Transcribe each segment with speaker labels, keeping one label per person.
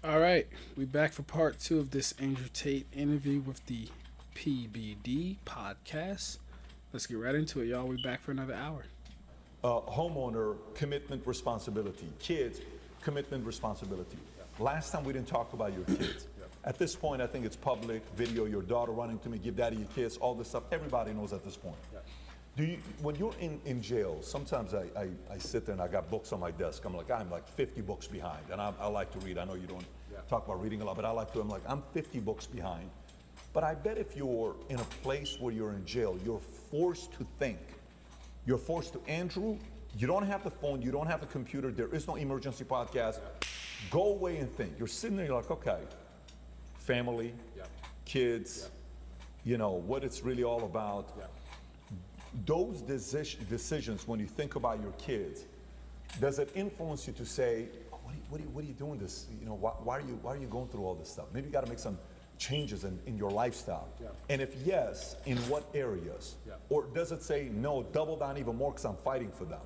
Speaker 1: All right, we back for part two of this Andrew Tate interview with the PBD podcast. Let's get right into it, y'all. We back for another hour.
Speaker 2: Homeowner commitment responsibility, kids commitment responsibility. Last time we didn't talk about your kids. At this point, I think it's public video. Your daughter running to me, give daddy a kiss, all this stuff. Everybody knows at this point. Do you, when you're in jail, sometimes I sit there and I got books on my desk. I'm like 50 books behind, and I like to read. I know you don't talk about reading a lot, but I like to. I'm 50 books behind. But I bet if you're in a place where you're in jail, you're forced to think. You're forced to, Andrew, you don't have the phone, you don't have the computer, there is no emergency podcast. Go away and think. You're sitting there, you're like, okay, family, kids, you know, what it's really all about. Those decisions, when you think about your kids, does it influence you to say, oh, what are you doing this? You know, why are you going through all this stuff? Maybe you got to make some changes in your lifestyle. And if yes, in what areas? Or does it say, no, double down even more because I'm fighting for them?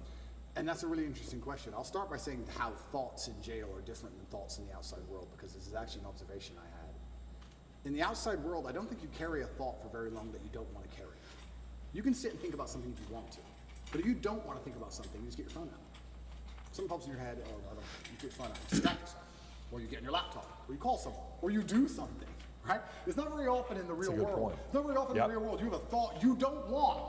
Speaker 3: And that's a really interesting question. I'll start by saying how thoughts in jail are different than thoughts in the outside world, because this is actually an observation I had. In the outside world, I don't think you carry a thought for very long that you don't want to carry. You can sit and think about something if you want to, but if you don't want to think about something, you just get your phone out. Something pops in your head, or you get your phone out, distract yourself, or you get in your laptop, or you call someone, or you do something, right? It's not very often in the real world. It's not very often in the real world you have a thought you don't want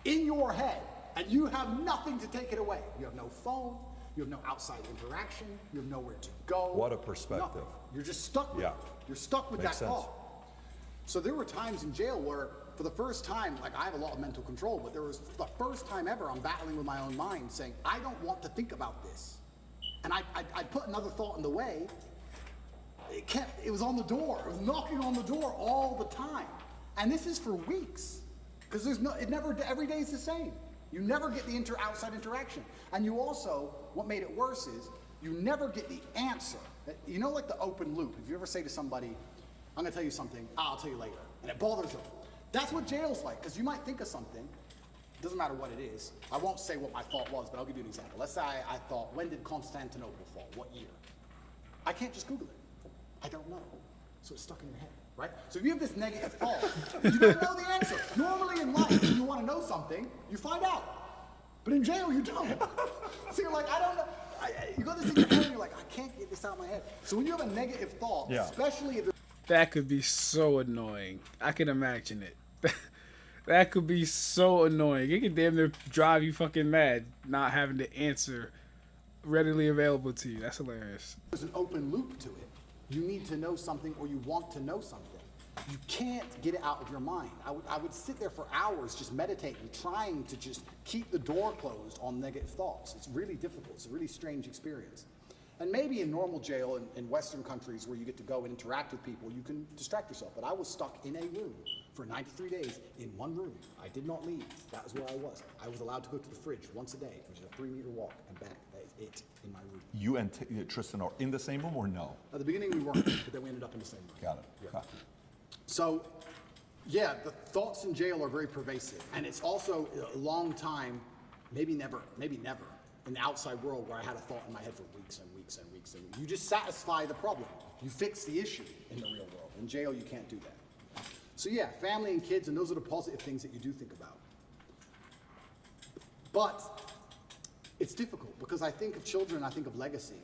Speaker 3: in your head, and you have nothing to take it away. You have no phone, you have no outside interaction, you have nowhere to go.
Speaker 2: What a perspective.
Speaker 3: Nothing. You're just stuck with it. You're stuck with that thought. So there were times in jail where, for the first time, like I have a lot of mental control, but there was the first time ever I'm battling with my own mind saying, I don't want to think about this. And I put another thought in the way. It was on the door. It was knocking on the door all the time. And this is for weeks. Because every day is the same. You never get the outside interaction. And you also, what made it worse is, you never get the answer. You know, like the open loop. If you ever say to somebody, I'm gonna tell you something, I'll tell you later. And it bothers them. That's what jail's like, because you might think of something, doesn't matter what it is. I won't say what my thought was, but I'll give you an example. Let's say I thought, when did Constantinople fall? What year? I can't just Google it. I don't know. So it's stuck in your head, right? So if you have this negative thought, you don't know the answer. Normally in life, when you want to know something, you find out. But in jail, you don't. So you're like, I don't know. You got this in your head, and you're like, I can't get this out of my head. So when you have a negative thought, especially if
Speaker 1: that could be so annoying. I can imagine it. That could be so annoying. It could damn near drive you fucking mad not having the answer readily available to you. That's hilarious.
Speaker 3: there's an open loop to it. You need to know something, or you want to know something. You can't get it out of your mind. I would sit there for hours just meditating, trying to just keep the door closed on negative thoughts. It's really difficult. It's a really strange experience. And maybe in normal jail in Western countries where you get to go and interact with people, you can distract yourself. But I was stuck in a room for 93 days in one room. I did not leave. That was where I was. I was allowed to go to the fridge once a day, which is a 3-meter walk, and back. That is it in my room.
Speaker 2: You and Tristan are in the same room or no?
Speaker 3: At the beginning we weren't, but then we ended up in the same room.
Speaker 2: Got it.
Speaker 3: Yeah. So, yeah, the thoughts in jail are very pervasive. And it's also a long time, maybe never, in the outside world where I had a thought in my head for weeks and weeks and weeks. And you just satisfy the problem. You fix the issue in the real world. In jail, you can't do that. So yeah, family and kids, and those are the positive things that you do think about. But it's difficult because I think of children, I think of legacy.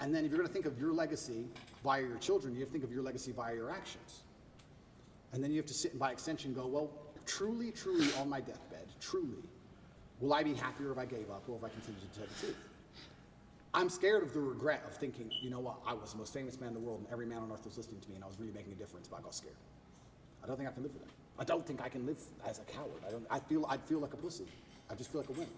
Speaker 3: And then if you're going to think of your legacy via your children, you have to think of your legacy via your actions. And then you have to sit and by extension go, well, truly on my deathbed, truly, will I be happier if I gave up or if I continued to tell the truth? I'm scared of the regret of thinking, you know what, I was the most famous man in the world and every man on earth was listening to me and I was really making a difference, but I got scared. I don't think I can live with that. I don't think I can live as a coward. I'd feel like a pussy. I just feel like a wimp.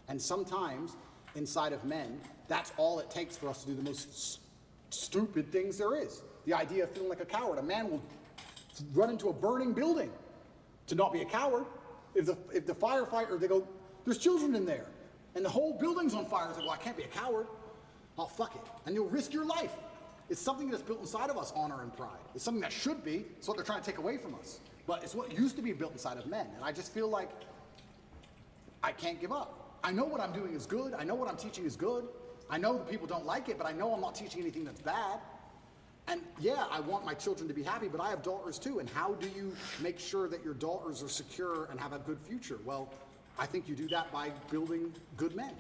Speaker 3: And sometimes, inside of men, that's all it takes for us to do the most stupid things there is. The idea of feeling like a coward. A man will run into a burning building to not be a coward. If the firefighter, they go, there's children in there, and the whole building's on fire. It's like, well, I can't be a coward. Oh, fuck it. And you'll risk your life. It's something that's built inside of us, honor and pride. It's something that should be. It's what they're trying to take away from us. But it's what used to be built inside of men. And I just feel like I can't give up. I know what I'm doing is good. I know what I'm teaching is good. I know that people don't like it, but I know I'm not teaching anything that's bad. And yeah, I want my children to be happy, but I have daughters too. And how do you make sure that your daughters are secure and have a good future? Well, I think you do that by building good men.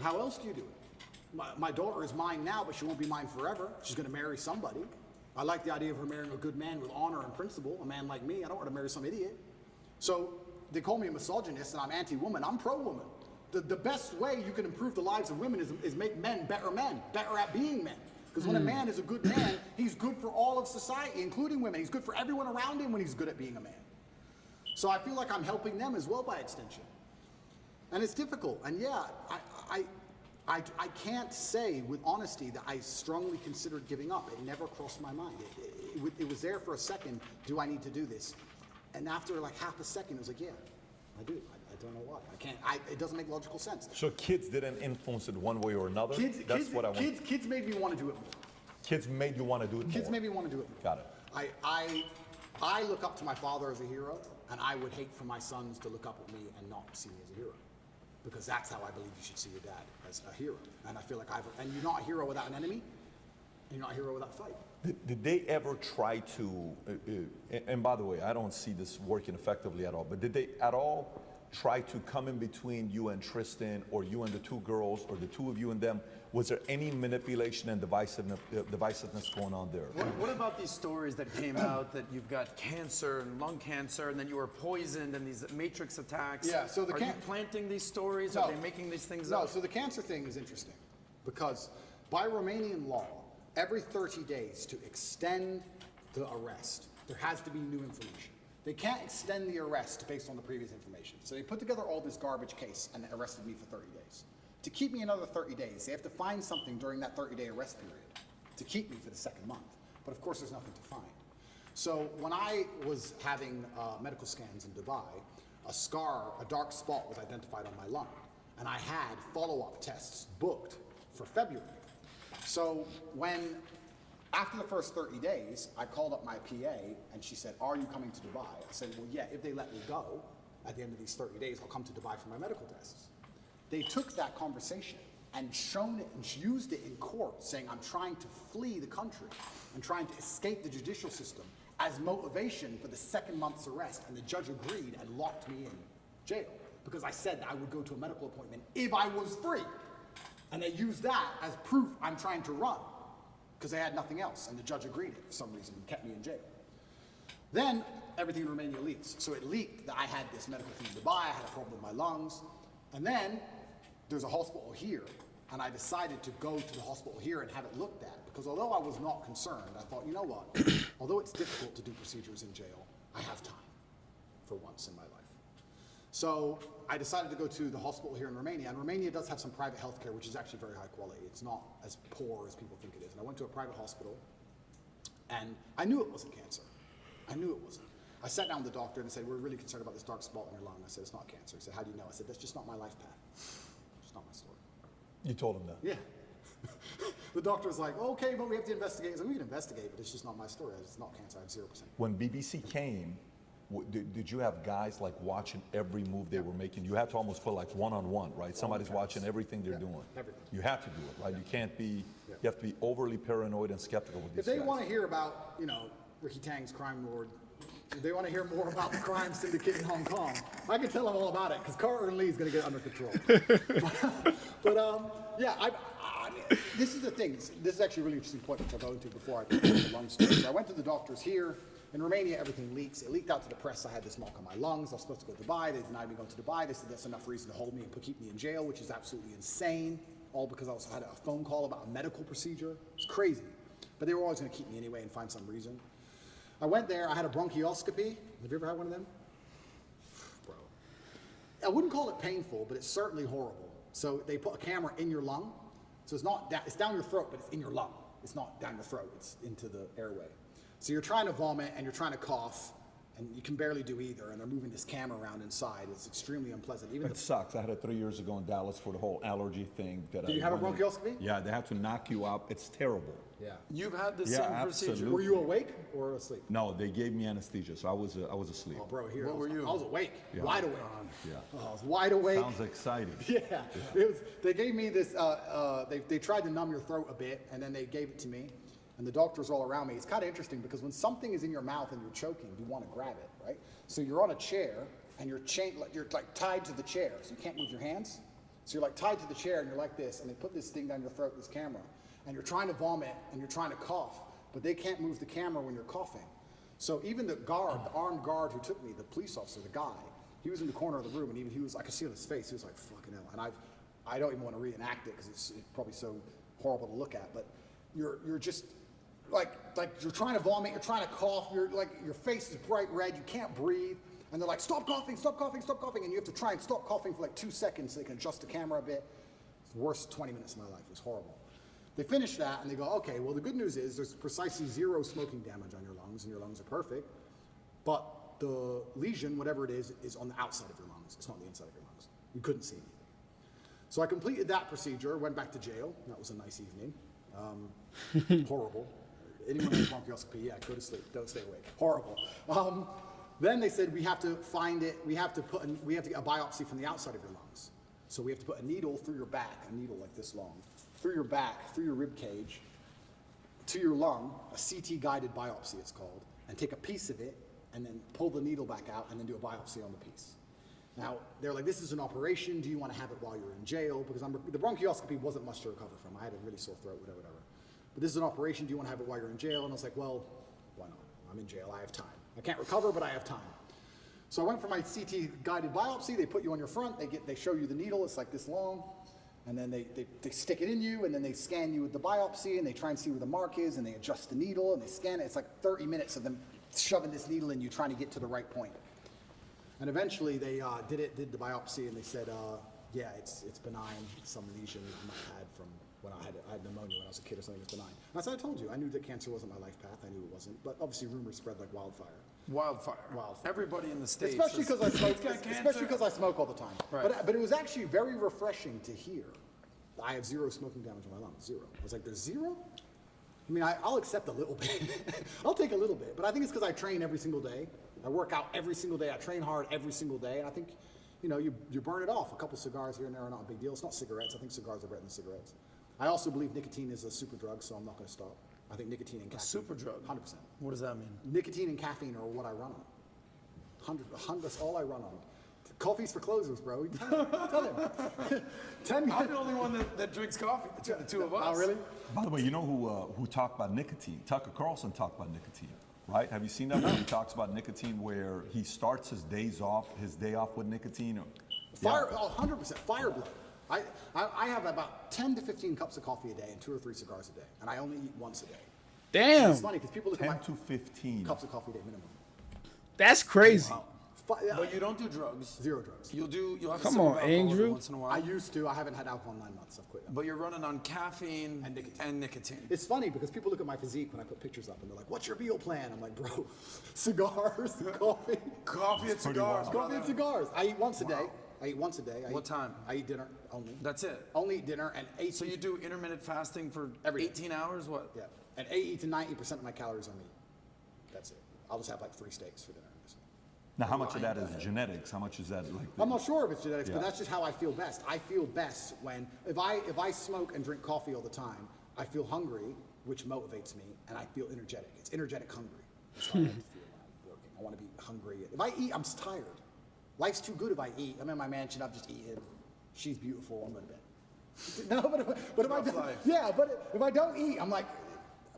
Speaker 3: How else do you do it? My daughter is mine now, but she won't be mine forever. She's going to marry somebody. I like the idea of her marrying a good man with honor and principle, a man like me. I don't want to marry some idiot. So they call me a misogynist and I'm anti-woman. I'm pro-woman. The best way you can improve the lives of women is make men, better at being men. Because when a man is a good man, he's good for all of society, including women. He's good for everyone around him when he's good at being a man. So I feel like I'm helping them as well by extension. And it's difficult. And yeah, I can't say with honesty that I strongly considered giving up. It never crossed my mind. It was there for a second. Do I need to do this? And after like half a second, it was like, yeah, I do. I don't know why. I can't. It doesn't make logical sense.
Speaker 2: So kids didn't influence it one way or another?
Speaker 3: Kids made me want to do it more.
Speaker 2: Kids made you want to do it more?
Speaker 3: Kids made me want to do it more.
Speaker 2: Got it.
Speaker 3: I look up to my father as a hero, and I would hate for my sons to look up at me and not see me as a hero. Because that's how I believe you should see your dad, as a hero. And I feel like and you're not a hero without an enemy, and you're not a hero without a fight.
Speaker 2: Did they ever try to, and by the way, I don't see this working effectively at all, but did they at all try to come in between you and Tristan, or you and the two girls, or the two of you and them? Was there any manipulation and divisiveness going on there?
Speaker 4: What about these stories that came out that you've got cancer and lung cancer, and then you were poisoned, and these matrix attacks?
Speaker 3: Yeah, so
Speaker 4: are you planting these stories?
Speaker 3: No.
Speaker 4: Are they making these things up?
Speaker 3: No, so the cancer thing is interesting because by Romanian law, every 30 days to extend the arrest, there has to be new information. They can't extend the arrest based on the previous information. So they put together all this garbage case and arrested me for 30 days. To keep me another 30 days, they have to find something during that 30-day arrest period to keep me for the second month. But of course, there's nothing to find. So when I was having medical scans in Dubai, a dark spot was identified on my lung. And I had follow-up tests booked for February. So after the first 30 days, I called up my PA and she said, "Are you coming to Dubai?" I said, "Well, yeah, if they let me go at the end of these 30 days, I'll come to Dubai for my medical tests." They took that conversation and shown it and used it in court, saying I'm trying to flee the country and trying to escape the judicial system as motivation for the second month's arrest. And the judge agreed and locked me in jail because I said that I would go to a medical appointment if I was free. And they used that as proof I'm trying to run because they had nothing else. And the judge agreed it for some reason and kept me in jail. Then everything in Romania leaks. So it leaked that I had this medical thing in Dubai, I had a problem with my lungs. And then there's a hospital here, and I decided to go to the hospital here and have it looked at, because although I was not concerned, I thought, you know what, although it's difficult to do procedures in jail, I have time for once in my life. So I decided to go to the hospital here in Romania, and Romania does have some private healthcare, which is actually very high quality. It's not as poor as people think it is. And I went to a private hospital, and I knew it wasn't cancer. I knew it wasn't. I sat down with the doctor and said, "We're really concerned about this dark spot in your lung." I said, "It's not cancer." He said, "How do you know?" I said, "That's just not my life path. It's not my story."
Speaker 2: You told him that?
Speaker 3: Yeah. The doctor was like, "Okay, but we have to investigate." I said, "We can investigate, but it's just not my story. It's not cancer. I have 0%.
Speaker 2: When BBC came, did you have guys like watching every move they were making? You had to almost put like one-on-one, right? Somebody's watching everything they're doing.
Speaker 3: Everything.
Speaker 2: You have to do it, right? You can't be, you have to be overly paranoid and skeptical with these
Speaker 3: If they
Speaker 2: guys.
Speaker 3: want to hear about, Ricky Tang's crime lord, if they want to hear more about the crime syndicate in Hong Kong, I can tell them all about it, because Carter and Lee is going to get it under control. Yeah, this is the thing. This is actually a really interesting point, which I'll go into before I get into the lung story. So I went to the doctors here. In Romania, everything leaks. It leaked out to the press. I had this mark on my lungs. I was supposed to go to Dubai. They denied me going to Dubai. They said that's enough reason to hold me and keep me in jail, which is absolutely insane, all because I had a phone call about a medical procedure. It's crazy. But they were always going to keep me anyway and find some reason. I went there. I had a bronchioscopy. Have you ever had one of them? Bro. I wouldn't call it painful, but it's certainly horrible. So they put a camera in your lung. So it's down your throat, but it's in your lung. It's not down your throat. It's into the airway. So you're trying to vomit and you're trying to cough, and you can barely do either, and they're moving this camera around inside. It's extremely unpleasant.
Speaker 2: It sucks. I had it 3 years ago in Dallas for the whole allergy thing. Did
Speaker 3: you have a bronchioscopy?
Speaker 2: Yeah, they had to knock you out. It's terrible.
Speaker 3: Yeah.
Speaker 4: You've had the
Speaker 2: Yeah,
Speaker 4: same procedure.
Speaker 2: absolutely.
Speaker 3: Were you awake or asleep?
Speaker 2: No, they gave me anesthesia, so I was asleep.
Speaker 3: Oh, bro, here.
Speaker 4: What were you?
Speaker 3: I was awake,
Speaker 2: Yeah.
Speaker 3: wide awake.
Speaker 2: Yeah.
Speaker 3: Oh, I was wide awake.
Speaker 2: Sounds exciting.
Speaker 3: Yeah, they gave me this, they tried to numb your throat a bit, and then they gave it to me. and the doctors all around me. It's kind of interesting because when something is in your mouth and you're choking, you want to grab it, right? So you're on a chair and you're like tied to the chair, so you can't move your hands. So you're like tied to the chair and you're like this, and they put this thing down your throat, this camera, and you're trying to vomit and you're trying to cough, but they can't move the camera when you're coughing. So even the armed guard who took me, the police officer, the guy, he was in the corner of the room, and even he was, I could see on his face, he was like, fucking hell. And I don't even want to reenact it because it's probably so horrible to look at, but you're just like you're trying to vomit, you're trying to cough, you're like, your face is bright red, you can't breathe, and they're like, stop coughing, stop coughing, stop coughing, and you have to try and stop coughing for like 2 seconds so they can adjust the camera a bit. It's the worst 20 minutes of my life, it was horrible. They finish that and they go, okay, well the good news is there's precisely 0 smoking damage on your lungs, and your lungs are perfect, but the lesion, whatever it is on the outside of your lungs, it's not the inside of your lungs. You couldn't see anything. So I completed that procedure, went back to jail. That was a nice evening. Horrible. Anyone with bronchioscopy, yeah, go to sleep, don't stay awake. Horrible. Then they said we have to find it, we have to get a biopsy from the outside of your lungs. So we have to put a needle through your back, a needle like this long, through your back, through your rib cage, to your lung, a CT guided biopsy it's called, and take a piece of it and then pull the needle back out and then do a biopsy on the piece. Now, they're like, this is an operation, do you want to have it while you're in jail? Because the bronchioscopy wasn't much to recover from. I had a really sore throat, whatever. But this is an operation, do you want to have it while you're in jail? And I was like, well, why not? I'm in jail, I have time. I can't recover, but I have time. So I went for my CT guided biopsy. They put you on your front, they show you the needle, it's like this long, and then they stick it in you, and then they scan you with the biopsy, and they try and see where the mark is, and they adjust the needle, and they scan it. It's like 30 minutes of them shoving this needle in you, trying to get to the right point. And eventually they did the biopsy, and they said, yeah, it's benign. It's some lesion I might have had from when I had pneumonia when I was a kid or something. It's benign. And as I told you, I knew that cancer wasn't my life path. I knew it wasn't. But obviously rumors spread like wildfire.
Speaker 4: Wildfire. Everybody in the States.
Speaker 3: Especially because I smoke all the time.
Speaker 4: Right.
Speaker 3: But it was actually very refreshing to hear I have 0 smoking damage on my lungs. 0. I was like, there's 0? I mean, I'll accept a little bit. I'll take a little bit. But I think it's because I train every single day. I work out every single day. I train hard every single day. And I think, you burn it off. A couple cigars here and there are not a big deal. It's not cigarettes. I think cigars are better than cigarettes. I also believe nicotine is a super drug, so I'm not going to stop. I think nicotine and caffeine.
Speaker 4: A super drug?
Speaker 3: 100%.
Speaker 4: What does that mean?
Speaker 3: Nicotine and caffeine are what I run on. 100, that's all I run on. Coffee's for closers, bro. Tell him.
Speaker 4: I'm the only one that drinks coffee between the two of us.
Speaker 3: Oh, really?
Speaker 2: By the way, you know who talked about nicotine? Tucker Carlson talked about nicotine, right? Have you seen that when he talks about nicotine where he starts his day off with nicotine?
Speaker 3: Fire, 100%. Fire blood. I have about 10 to 15 cups of coffee a day and 2 or 3 cigars a day, and I only eat once a day.
Speaker 1: Damn.
Speaker 3: It's funny because people look
Speaker 2: 10
Speaker 3: at
Speaker 2: to 15
Speaker 3: cups of coffee a day minimum.
Speaker 1: That's crazy.
Speaker 4: Wow. But you don't do drugs.
Speaker 3: 0 drugs.
Speaker 4: You'll have
Speaker 1: Come
Speaker 4: some
Speaker 1: on,
Speaker 4: alcohol
Speaker 1: Andrew.
Speaker 4: once in a while.
Speaker 3: I used to. I haven't had alcohol in 9 months. I've quit.
Speaker 4: But you're running on caffeine
Speaker 3: And nicotine. It's funny because people look at my physique when I put pictures up and they're like, what's your meal plan? I'm like, bro, cigars, coffee.
Speaker 4: Coffee and cigars.
Speaker 3: Coffee and cigars. I eat once a day.
Speaker 4: What time?
Speaker 3: I eat dinner only.
Speaker 4: That's it?
Speaker 3: Only eat dinner and 8.
Speaker 4: So you do intermittent fasting for
Speaker 3: Every day.
Speaker 4: 18 hours? What?
Speaker 3: Yeah. And 80 to 90% of my calories are meat. That's it. I'll just have like 3 steaks for dinner.
Speaker 2: Now, how much of that is genetics? How much is that like?
Speaker 3: I'm not sure if it's genetics, but
Speaker 2: Yeah.
Speaker 3: that's just how I feel best. I feel best when, if I smoke and drink coffee all the time, I feel hungry, which motivates me, and I feel energetic. It's energetic hungry. That's how I like to feel when I'm working. I want to be hungry. If I eat, I'm tired. Life's too good if I eat. I'm in my mansion, I've just eaten. She's beautiful, I'm going to bed. No, but if I don't, yeah, but if I don't eat, I'm like,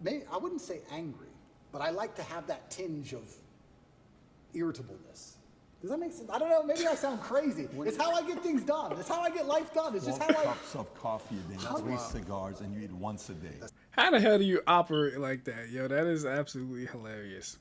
Speaker 3: maybe, I wouldn't say angry, but I like to have that tinge of irritableness. Does that make sense? I don't know, maybe I sound crazy. It's how I get things done. It's how I get life done. It's just
Speaker 2: 12
Speaker 3: how I...
Speaker 2: cups of coffee a day, 3 cigars, and you eat once a day.
Speaker 1: How the hell do you operate like that? Yo, that is absolutely hilarious.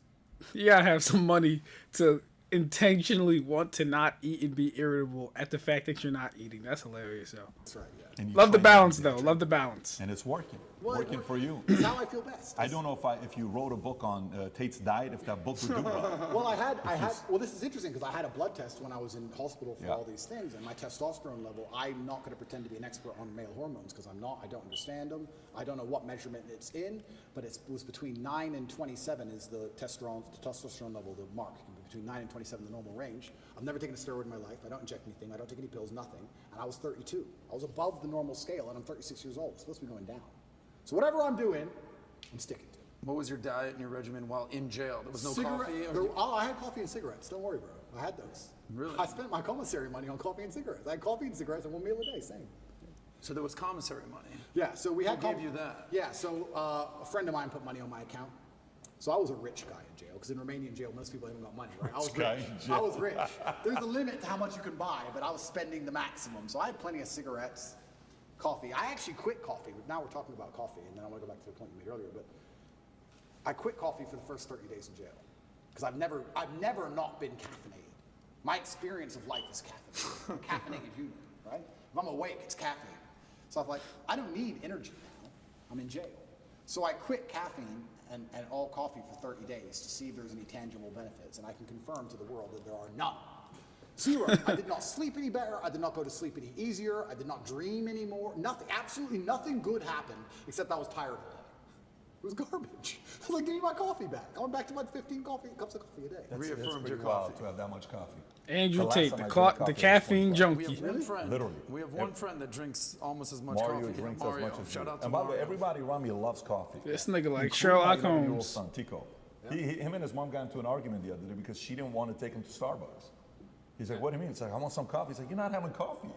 Speaker 1: You gotta have some money to intentionally want to not eat and be irritable at the fact that you're not eating. That's hilarious, yo.
Speaker 3: That's right, yeah.
Speaker 2: And you
Speaker 1: Love the
Speaker 2: train
Speaker 1: balance,
Speaker 2: every day.
Speaker 1: though. Love the balance.
Speaker 2: And it's working.
Speaker 3: Well,
Speaker 2: working for you.
Speaker 3: It's how I feel best.
Speaker 2: I don't know if you wrote a book on Tate's diet, if that book would do well.
Speaker 3: Well, well, this is interesting because I had a blood test when I was in hospital for
Speaker 2: Yeah.
Speaker 3: all these things, and my testosterone level, I'm not going to pretend to be an expert on male hormones because I'm not. I don't understand them. I don't know what measurement it's in, but it was between 9 and 27 is the testosterone level, the mark. It can be between 9 and 27, the normal range. I've never taken a steroid in my life. I don't inject anything. I don't take any pills, nothing. And I was 32. I was above the normal scale, and I'm 36 years old. It's supposed to be going down. So whatever I'm doing, I'm sticking to it.
Speaker 4: What was your diet and your regimen while in jail? There was no
Speaker 3: Cigarette-
Speaker 4: coffee?
Speaker 3: I had coffee and cigarettes. Don't worry, bro. I had those.
Speaker 4: Really?
Speaker 3: I spent my commissary money on coffee and cigarettes. I had coffee and cigarettes and one meal a day, same.
Speaker 4: So there was commissary money.
Speaker 3: Yeah, so we had.
Speaker 4: Who gave you that?
Speaker 3: Yeah, so a friend of mine put money on my account. So I was a rich guy in jail, because in Romanian jail, most people haven't got money, right? I was
Speaker 2: guy
Speaker 3: rich.
Speaker 2: in jail.
Speaker 3: I was rich. There's a limit to how much you can buy, but I was spending the maximum. So I had plenty of cigarettes, coffee. I actually quit coffee. Now we're talking about coffee, and then I want to go back to the point you made earlier. But I quit coffee for the first 30 days in jail, because I've never not been caffeinated. My experience of life is caffeinated. Caffeinated human, right? If I'm awake, it's caffeine. So I'm like, I don't need energy now. I'm in jail. So I quit caffeine and all coffee for 30 days to see if there's any tangible benefits. And I can confirm to the world that there are none. Zero. I did not sleep any better. I did not go to sleep any easier. I did not dream anymore. Nothing, absolutely nothing good happened, except I was tired all day. It was garbage. I was like, give me my coffee back. I went back to my 15 cups of coffee a day.
Speaker 2: That's
Speaker 4: Reaffirmed your
Speaker 2: pretty wild
Speaker 4: coffee.
Speaker 2: to have that much coffee.
Speaker 1: Andrew
Speaker 2: The last
Speaker 1: Tate,
Speaker 2: time I
Speaker 1: the
Speaker 2: drank coffee
Speaker 1: caffeine
Speaker 2: was 25.
Speaker 4: We
Speaker 1: junkie.
Speaker 4: have one friend.
Speaker 2: Literally.
Speaker 4: We have one friend that drinks almost as much
Speaker 2: Mario
Speaker 4: coffee.
Speaker 2: drinks
Speaker 4: Mario.
Speaker 2: as much as
Speaker 4: Shout
Speaker 2: you.
Speaker 4: out to
Speaker 2: And by the way,
Speaker 4: Mario.
Speaker 2: everybody around me loves coffee.
Speaker 1: This nigga like
Speaker 2: Including
Speaker 1: Sherlock
Speaker 2: my 11-year-old
Speaker 1: Holmes.
Speaker 2: son, Tico. Him and his mom got into an argument the other day because she didn't want to take him to Starbucks. He's like, what do you mean? It's like, I want some coffee. He's like, you're not having coffee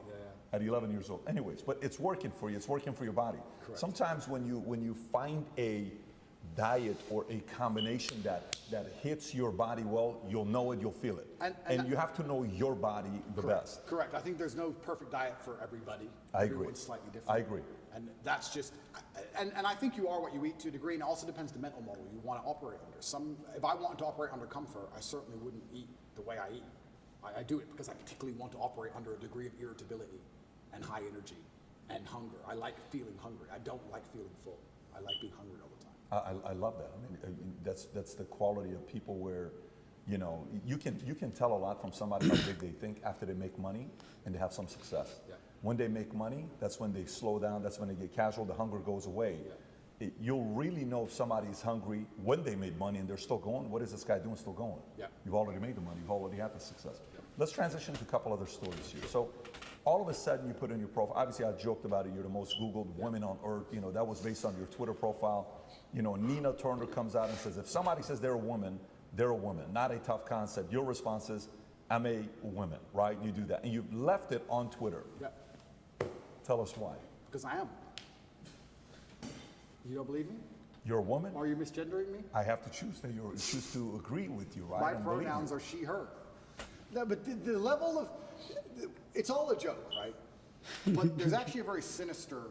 Speaker 2: at 11 years old. Anyways, but it's working for you. It's working for your body.
Speaker 3: Correct.
Speaker 2: Sometimes when you find a diet or a combination that hits your body well, you'll know it, you'll feel it. And you have to know your body the best.
Speaker 3: Correct. I think there's no perfect diet for everybody.
Speaker 2: I agree.
Speaker 3: Everyone's slightly different.
Speaker 2: I agree.
Speaker 3: And that's just, and I think you are what you eat to a degree, and it also depends the mental model you want to operate under. If I wanted to operate under comfort, I certainly wouldn't eat the way I eat. I do it because I particularly want to operate under a degree of irritability and high energy and hunger. I like feeling hungry. I don't like feeling full. I like being hungry all the time.
Speaker 2: I love that. I mean, that's the quality of people where, you know, you can tell a lot from somebody how big they think after they make money and they have some success.
Speaker 3: Yeah.
Speaker 2: When they make money, that's when they slow down. That's when they get casual. The hunger goes away.
Speaker 3: Yeah.
Speaker 2: You'll really know if somebody is hungry when they made money and they're still going. What is this guy doing? Still going.
Speaker 3: Yeah.
Speaker 2: You've already made the money. You've already had the success. Yeah. Let's transition to a couple other stories here. So, all of a sudden, you put in your profile. Obviously, I joked about it. You're the most Googled women on earth. You know, that was based on your Twitter profile. You know, Nina Turner comes out and says, if somebody says they're a woman, not a tough concept. Your response is, I'm a woman, right? You do that. And you've left it on Twitter.
Speaker 3: Yeah.
Speaker 2: Tell us why.
Speaker 3: Because I am. You don't believe me?
Speaker 2: You're a woman?
Speaker 3: Are you misgendering me?
Speaker 2: I have to choose to agree with you, right?
Speaker 3: My
Speaker 2: I don't believe you.
Speaker 3: pronouns are she, her. No, but the level of, it's all a joke, right? But there's actually a very sinister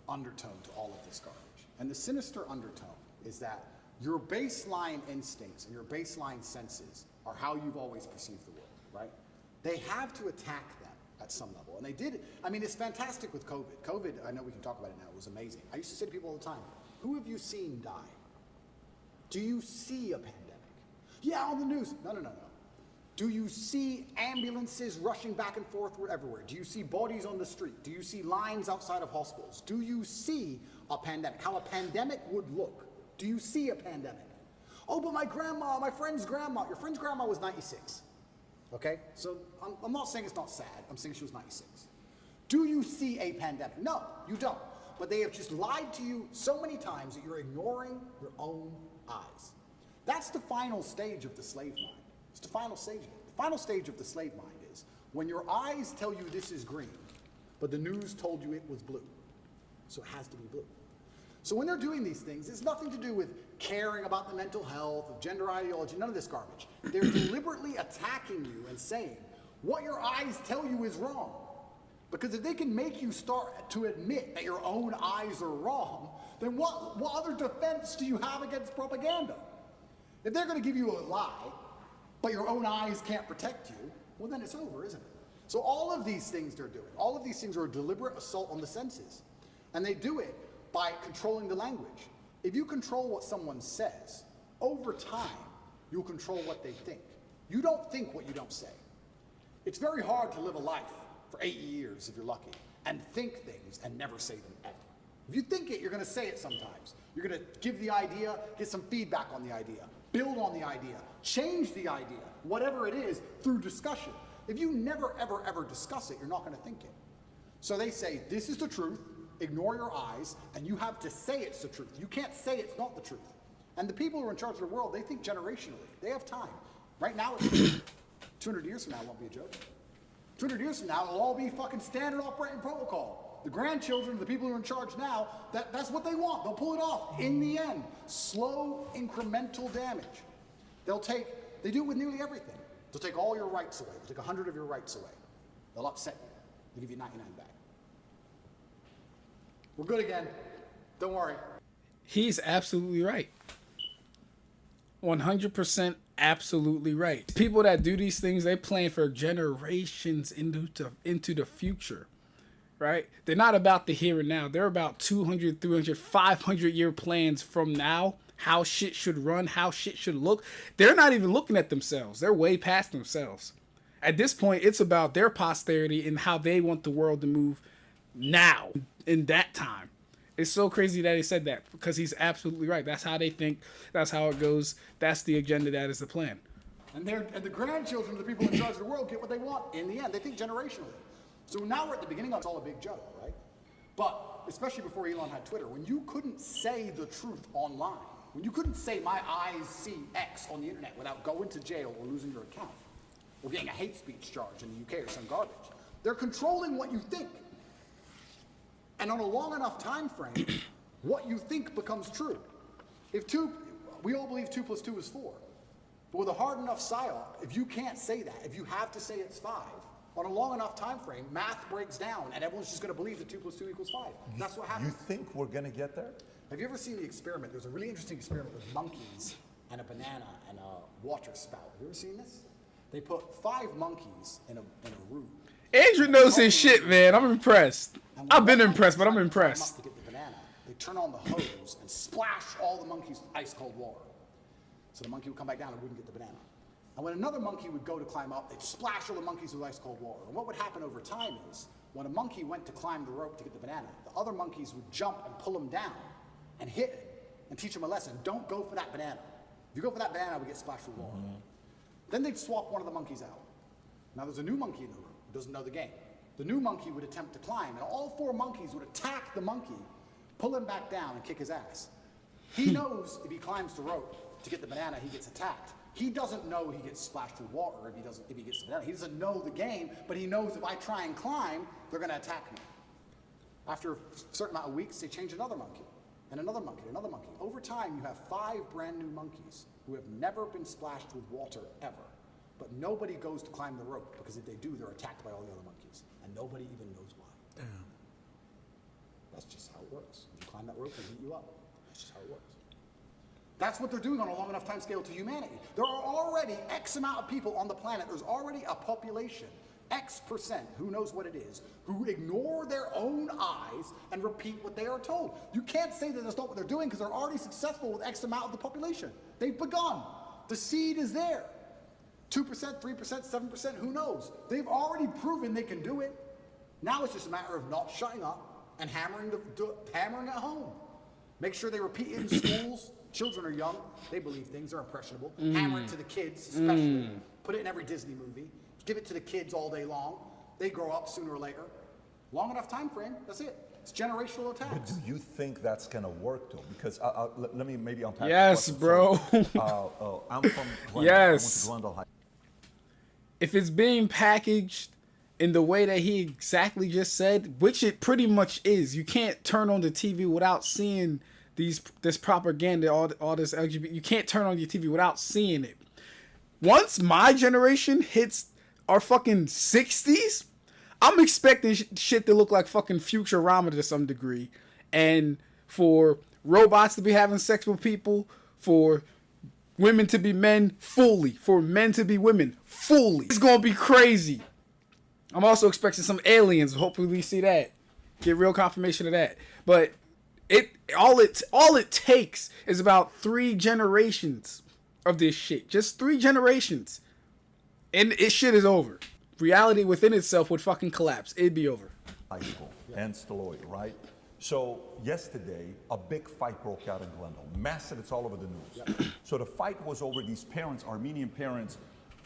Speaker 3: undertone to all of this garbage. And the sinister undertone is that your baseline instincts and your baseline senses are how you've always perceived the world, right? They have to attack them at some level. And they did, I mean, it's fantastic with COVID. COVID, I know we can talk about it now, it was amazing. I used to say to people all the time, who have you seen die? Do you see a pandemic? Yeah, on the news. No. Do you see ambulances rushing back and forth everywhere? Do you see bodies on the street? Do you see lines outside of hospitals? Do you see a pandemic? How a pandemic would look? Do you see a pandemic? Oh, but my friend's grandma, your friend's grandma was 96. Okay? So I'm not saying it's not sad. I'm saying she was 96. Do you see a pandemic? No, you don't. But they have just lied to you so many times that you're ignoring your own eyes. That's the final stage of the slave mind. It's the final stage of it. The final stage of the slave mind is when your eyes tell you this is green, but the news told you it was blue. So it has to be blue. So when they're doing these things, it's nothing to do with caring about the mental health, of gender ideology, none of this garbage. They're deliberately attacking you and saying, what your eyes tell you is wrong. Because if they can make you start to admit that your own eyes are wrong, then what other defense do you have against propaganda? If they're going to give you a lie, but your own eyes can't protect you, well then it's over, isn't it? So all of these things they're doing, all of these things are a deliberate assault on the senses. And they do it by controlling the language. If you control what someone says, over time, you'll control what they think. You don't think what you don't say. It's very hard to live a life for 8 years, if you're lucky, and think things and never say them ever. If you think it, you're going to say it sometimes. You're going to give the idea, get some feedback on the idea, build on the idea, change the idea, whatever it is, through discussion. If you never, ever, ever discuss it, you're not going to think it. So they say, this is the truth, ignore your eyes, and you have to say it's the truth. You can't say it's not the truth. And the people who are in charge of the world, they think generationally. They have time. Right now, it's 200 years from now, it won't be a joke. 200 years from now, it'll all be fucking standard operating protocol. The grandchildren, the people who are in charge now, that's what they want. They'll pull it off. In the end, slow, incremental damage. They do it with nearly everything. They'll take all your rights away. They'll take 100 of your rights away. They'll upset you. They'll give you 99 back. We're good again. Don't worry.
Speaker 1: He's absolutely right. 100% absolutely right. People that do these things, they plan for generations into the future, right? They're not about the here and now. They're about 200, 300, 500-year plans from now, how shit should run, how shit should look. They're not even looking at themselves. They're way past themselves. At this point, it's about their posterity and how they want the world to move now, in that time. It's so crazy that he said that, because he's absolutely right. That's how they think. That's how it goes. That's the agenda. That is the plan.
Speaker 3: And the grandchildren of the people in charge of the world get what they want in the end. They think generationally. So now we're at the beginning of it's all a big joke, right? But especially before Elon had Twitter, when you couldn't say the truth online, when you couldn't say my eyes see X on the internet without going to jail or losing your account, or getting a hate speech charge in the UK or some garbage, they're controlling what you think. And on a long enough time frame, what you think becomes true. We all believe 2 + 2 is 4. But with a hard enough psyop, if you can't say that, if you have to say it's 5, on a long enough time frame, math breaks down and everyone's just going to believe that 2 + 2 = 5. That's what happens.
Speaker 2: You think we're going to get there?
Speaker 3: Have you ever seen the experiment? There's a really interesting experiment with monkeys and a banana and a water spout. Have you ever seen this? They put 5 monkeys in a room.
Speaker 1: Andrew knows his shit, man. I'm impressed. I've been impressed, but I'm impressed.
Speaker 3: To get the banana, they turn on the hose and splash all the monkeys with ice cold water. So the monkey would come back down and wouldn't get the banana. And when another monkey would go to climb up, they'd splash all the monkeys with ice cold water. And what would happen over time is, when a monkey went to climb the rope to get the banana, the other monkeys would jump and pull him down and hit it and teach him a lesson. Don't go for that banana. If you go for that banana, we get splashed with water. Then they'd swap one of the monkeys out. Now there's a new monkey in the room who doesn't know the game. The new monkey would attempt to climb, and all 4 monkeys would attack the monkey, pull him back down, and kick his ass. He knows if he climbs the rope to get the banana, he gets attacked. He doesn't know he gets splashed with water if he gets the banana. He doesn't know the game, but he knows if I try and climb, they're going to attack me. After a certain amount of weeks, they change another monkey, and another monkey, and another monkey. Over time, you have 5 brand new monkeys who have never been splashed with water ever. But nobody goes to climb the rope, because if they do, they're attacked by all the other monkeys. And nobody even knows why.
Speaker 1: Damn.
Speaker 3: That's just how it works. If you climb that rope, they beat you up. That's just how it works. That's what they're doing on a long enough time scale to humanity. There are already X amount of people on the planet. There's already a population, X%, who knows what it is, who ignore their own eyes and repeat what they are told. You can't say that that's not what they're doing, because they're already successful with X amount of the population. They've begun. The seed is there. 2%, 3%, 7%, who knows? They've already proven they can do it. Now it's just a matter of not shutting up and hammering at home. Make sure they repeat it in schools. Children are young. They believe things. They're impressionable. Hammer it to the kids, especially. Put it in every Disney movie. Give it to the kids all day long. They grow up sooner or later. Long enough time frame, that's it. It's generational attacks.
Speaker 2: But do you think that's going to work, though? Because let me maybe unpack.
Speaker 1: Yes, bro.
Speaker 2: I'm from Glendale.
Speaker 1: Yes.
Speaker 2: I went to Glendale High.
Speaker 1: If it's being packaged in the way that he exactly just said, which it pretty much is, you can't turn on the TV without seeing this propaganda, all this LGBT. You can't turn on your TV without seeing it. Once my generation hits our fucking 60s, I'm expecting shit to look like fucking Futurama to some degree, and for robots to be having sex with people, for women to be men fully, for men to be women fully. It's gonna be crazy. I'm also expecting some aliens. Hopefully we see that. Get real confirmation of that. But all it takes is about 3 generations of this shit. Just 3 generations. And shit is over. Reality within itself would fucking collapse. It'd be over.
Speaker 2: High school and Staloy, right? So yesterday, a big fight broke out in Glendale. Massive, it's all over the news. So the fight was over these parents, Armenian parents,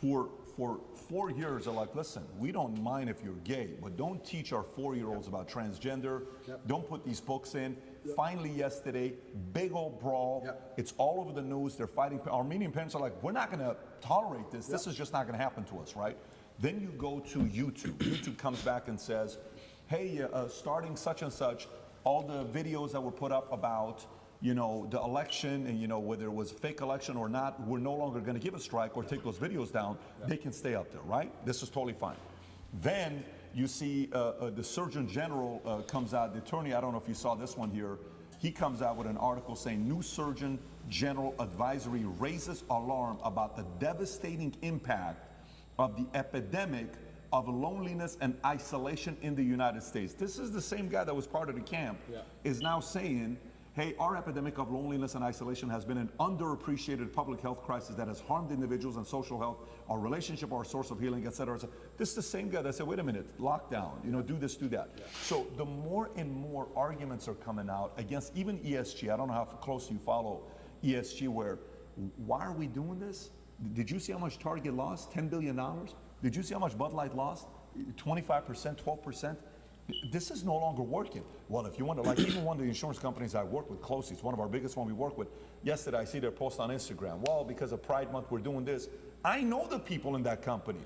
Speaker 2: who were for 4 years, they're like, listen, we don't mind if you're gay, but don't teach our 4-year-olds about transgender. Don't put these books in. Finally, yesterday, big old brawl. It's all over the news. They're fighting. Armenian parents are like, we're not going to tolerate this. This is just not going to happen to us, right? Then you go to YouTube. YouTube comes back and says, hey, starting such and such, all the videos that were put up about, you know, the election and, you know, whether it was a fake election or not, we're no longer going to give a strike or take those videos down. They can stay up there, right? This is totally fine. Then you see the Surgeon General comes out, the attorney, I don't know if you saw this one here, he comes out with an article saying new Surgeon General advisory raises alarm about the devastating impact of the epidemic of loneliness and isolation in the United States. This is the same guy that was part of the camp, is now saying, hey, our epidemic of loneliness and isolation has been an underappreciated public health crisis that has harmed individuals and social health, our relationship, our source of healing, et cetera, et cetera. This is the same guy that said, wait a minute, lockdown, you know, do this, do that. So the more and more arguments are coming out against even ESG. I don't know how close you follow ESG, where, why are we doing this? Did you see how much Target lost? $10 billion? Did you see how much Bud Light lost? 25%, 12%? This is no longer working. Well, if you wonder, like even one of the insurance companies I work with closely, it's one of our biggest one we work with. Yesterday, I see their post on Instagram. Well, because of Pride Month, we're doing this. I know the people in that company,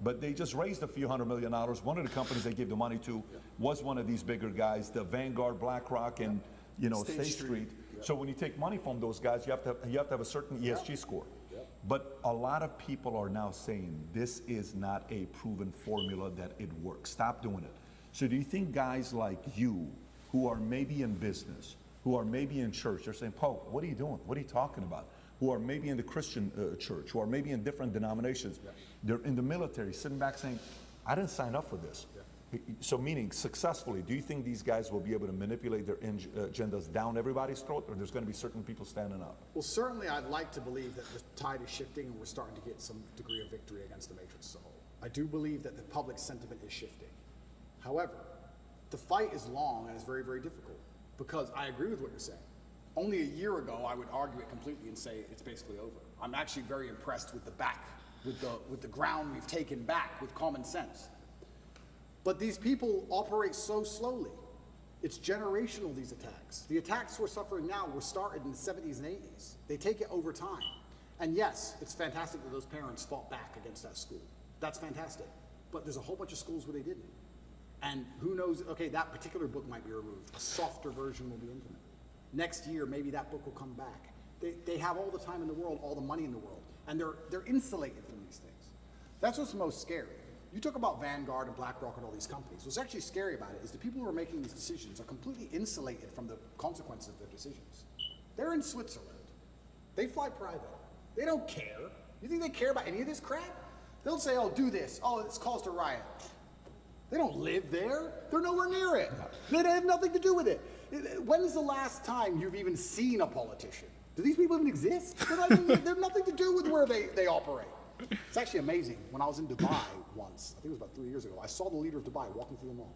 Speaker 2: but they just raised a few $100 million. One of the companies they gave the money to was one of these bigger guys, the Vanguard, BlackRock, and you know, State Street. So when you take money from those guys, you have to have a certain ESG score. But a lot of people are now saying this is not a proven formula that it works. Stop doing it. So do you think guys like you, who are maybe in business, who are maybe in church, they're saying, Pope, what are you doing? What are you talking about? Who are maybe in the Christian church, who are maybe in different denominations, they're in the military, sitting back saying, I didn't sign up for this. So meaning successfully, do you think these guys will be able to manipulate their agendas down everybody's throat, or there's going to be certain people standing up?
Speaker 3: Well, certainly I'd like to believe that the tide is shifting and we're starting to get some degree of victory against the matrix as a whole. I do believe that the public sentiment is shifting. However, the fight is long and it's very, very difficult, because I agree with what you're saying. Only a year ago, I would argue it completely and say it's basically over. I'm actually very impressed with the ground we've taken back with common sense. But these people operate so slowly. It's generational, these attacks. The attacks we're suffering now were started in the 70s and 80s. They take it over time. And yes, it's fantastic that those parents fought back against that school. That's fantastic. But there's a whole bunch of schools where they didn't. And who knows, okay, that particular book might be removed. A softer version will be implemented. Next year, maybe that book will come back. They have all the time in the world, all the money in the world, and they're insulated from these things. That's what's most scary. You talk about Vanguard and BlackRock and all these companies. What's actually scary about it is the people who are making these decisions are completely insulated from the consequences of their decisions. They're in Switzerland. They fly private. They don't care. You think they care about any of this crap? They'll say, oh, do this. Oh, it's caused a riot. They don't live there. They're nowhere near it. They have nothing to do with it. When is the last time you've even seen a politician? Do these people even exist? They're nothing to do with where they operate. It's actually amazing. When I was in Dubai once, I think it was about 3 years ago, I saw the leader of Dubai walking through the mall.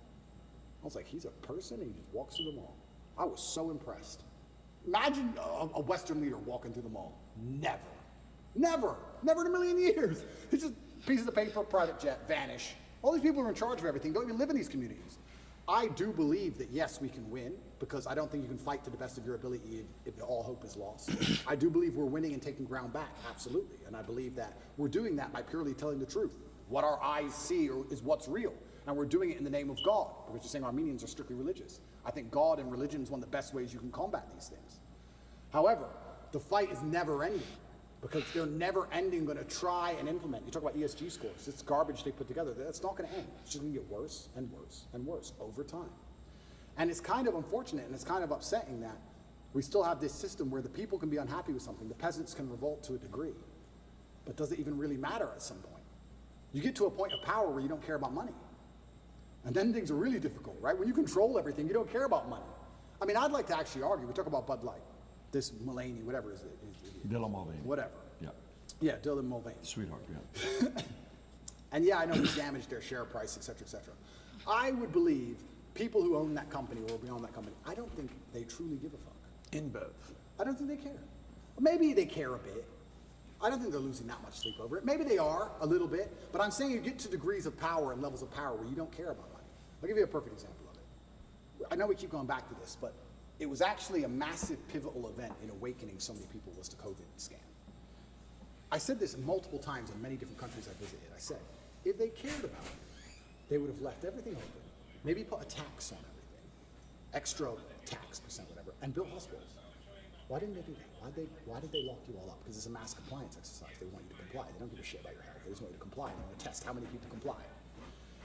Speaker 3: I was like, he's a person and he just walks through the mall. I was so impressed. Imagine a Western leader walking through the mall. Never. Never. Never in a million years. It's just pieces of paper, private jet, vanish. All these people who are in charge of everything don't even live in these communities. I do believe that, yes, we can win, because I don't think you can fight to the best of your ability if all hope is lost. I do believe we're winning and taking ground back, absolutely. And I believe that we're doing that by purely telling the truth. What our eyes see is what's real. And we're doing it in the name of God, because you're saying Armenians are strictly religious. I think God and religion is one of the best ways you can combat these things. However, the fight is never ending, because they're never ending going to try and implement. You talk about ESG scores. It's garbage they put together. That's not going to end. It's just going to get worse and worse and worse over time. And it's kind of unfortunate and it's kind of upsetting that we still have this system where the people can be unhappy with something. The peasants can revolt to a degree. But does it even really matter at some point? You get to a point of power where you don't care about money. And then things are really difficult, right? When you control everything, you don't care about money. I mean, I'd like to actually argue. We talk about Bud Light. This Mulaney, whatever is it?
Speaker 2: Dylan Mulvaney.
Speaker 3: Whatever.
Speaker 2: Yeah.
Speaker 3: Yeah, Dylan Mulvaney.
Speaker 2: Sweetheart, yeah.
Speaker 3: And yeah, I know he's damaged their share price, et cetera, et cetera. I would believe people who own that company or beyond that company, I don't think they truly give a fuck.
Speaker 4: InBev.
Speaker 3: I don't think they care. Maybe they care a bit. I don't think they're losing that much sleep over it. Maybe they are, a little bit, but I'm saying you get to degrees of power and levels of power where you don't care about money. I'll give you a perfect example of it. I know we keep going back to this, but it was actually a massive pivotal event in awakening so many people was the COVID scam. I said this multiple times in many different countries I visited. I said, if they cared about it, they would have left everything open, maybe put a tax on everything, extra tax percent, whatever, and built hospitals. Why didn't they do that? Why did they lock you all up? Because it's a mass compliance exercise. They want you to comply. They don't give a shit about your health. They just want you to comply. They want to test how many people comply.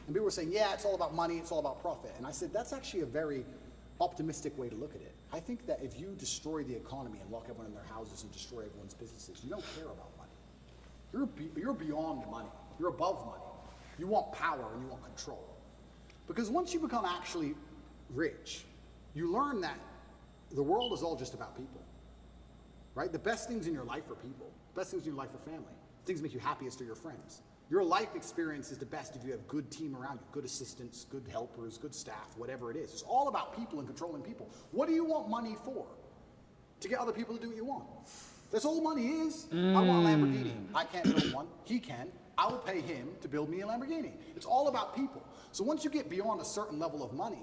Speaker 3: And people were saying, yeah, it's all about money, it's all about profit. And I said, that's actually a very optimistic way to look at it. I think that if you destroy the economy and lock everyone in their houses and destroy everyone's businesses, you don't care about money. You're beyond money. You're above money. You want power and you want control. Because once you become actually rich, you learn that the world is all just about people. Right? The best things in your life are people. The best things in your life are family. The things that make you happiest are your friends. Your life experience is the best if you have good team around you, good assistants, good helpers, good staff, whatever it is. It's all about people and controlling people. What do you want money for? To get other people to do what you want. That's all money is. I want a Lamborghini. I can't build one. He can. I will pay him to build me a Lamborghini. It's all about people. So once you get beyond a certain level of money,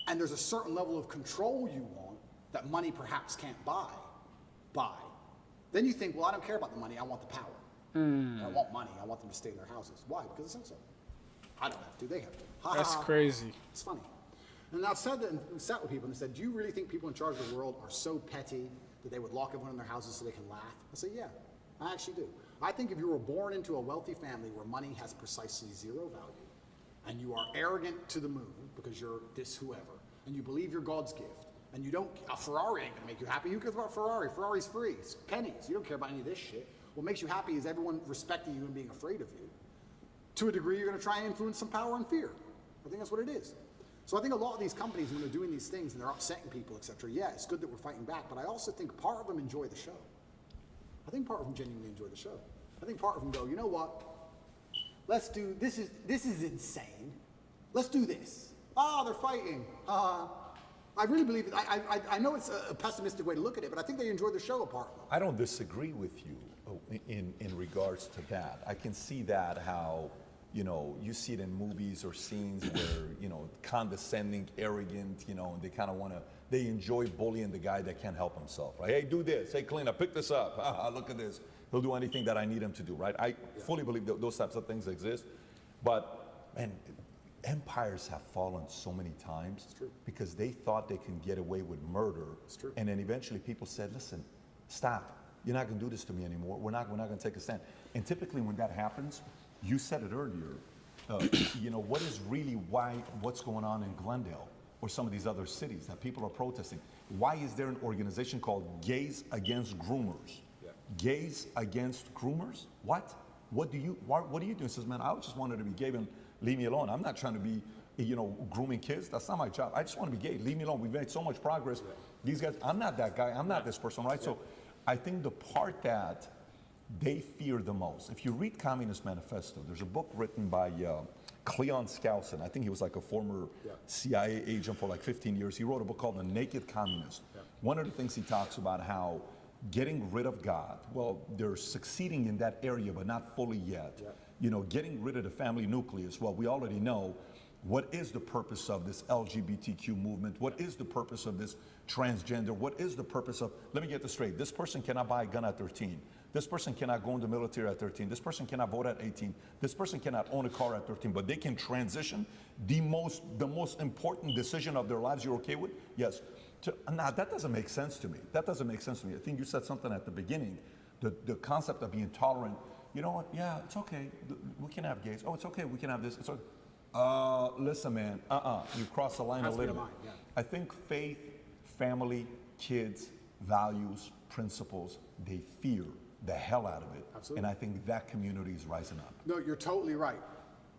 Speaker 3: and there's a certain level of control you want that money perhaps can't buy, then you think, well, I don't care about the money. I want the power. I want money. I want them to stay in their houses. Why? Because it says so. I don't have to. They have to.
Speaker 1: That's crazy.
Speaker 3: It's funny. And I've said that and sat with people and said, do you really think people in charge of the world are so petty that they would lock everyone in their houses so they can laugh? I say, yeah, I actually do. I think if you were born into a wealthy family where money has precisely zero value, and you are arrogant to the moon because you're this whoever, and you believe you're God's gift, and you don't, a Ferrari ain't gonna make you happy. Who cares about Ferrari? Ferrari's free. It's pennies. You don't care about any of this shit. What makes you happy is everyone respecting you and being afraid of you. To a degree, you're going to try and influence some power and fear. I think that's what it is. So I think a lot of these companies, when they're doing these things and they're upsetting people, etc., yeah, it's good that we're fighting back, but I also think part of them enjoy the show. I think part of them genuinely enjoy the show. I think part of them go, you know what? Let's do, this is insane. Let's do this. Ah, they're fighting. I really believe it. I know it's a pessimistic way to look at it, but I think they enjoy the show apart.
Speaker 2: I don't disagree with you in regards to that. I can see that how, you know, you see it in movies or scenes where, you know, condescending, arrogant, you know, and they kind of want to, they enjoy bullying the guy that can't help himself, right? Hey, do this. Hey, clean up, pick this up. Look at this. He'll do anything that I need him to do, right? I fully believe that those types of things exist. But, man, empires have fallen so many times because they thought they can get away with murder. And then eventually people said, listen, stop. You're not going to do this to me anymore. We're not going to take a stand. And typically when that happens, you said it earlier, you know, what is really what's going on in Glendale or some of these other cities that people are protesting? Why is there an organization called Gays Against Groomers? Gays Against Groomers? What? What are you doing? He says, man, I just wanted to be gay and leave me alone. I'm not trying to be, you know, grooming kids. That's not my job. I just want to be gay. Leave me alone. We've made so much progress. These guys, I'm not that guy. I'm not this person, right? So I think the part that they fear the most, if you read Communist Manifesto, there's a book written by Cleon Skousen. I think he was like a former CIA agent for like 15 years. He wrote a book called The Naked Communist. One of the things he talks about how getting rid of God, well, they're succeeding in that area, but not fully yet. You know, getting rid of the family nucleus, well, we already know what is the purpose of this LGBTQ movement, what is the purpose of this transgender, what is the purpose of, let me get this straight, this person cannot buy a gun at 13, this person cannot go in the military at 13, this person cannot vote at 18, this person cannot own a car at 13, but they can transition the most important decision of their lives. You're okay with? Yes. Now, that doesn't make sense to me. That doesn't make sense to me. I think you said something at the beginning, the concept of being tolerant. You know what? Yeah, it's okay. We can have gays. Oh, it's okay. We can have this. It's okay. Listen, man. You cross the line a little bit. I think faith, family, kids, values, principles, they fear the hell out of it.
Speaker 3: Absolutely.
Speaker 2: And I think that community is rising up.
Speaker 3: No, you're totally right.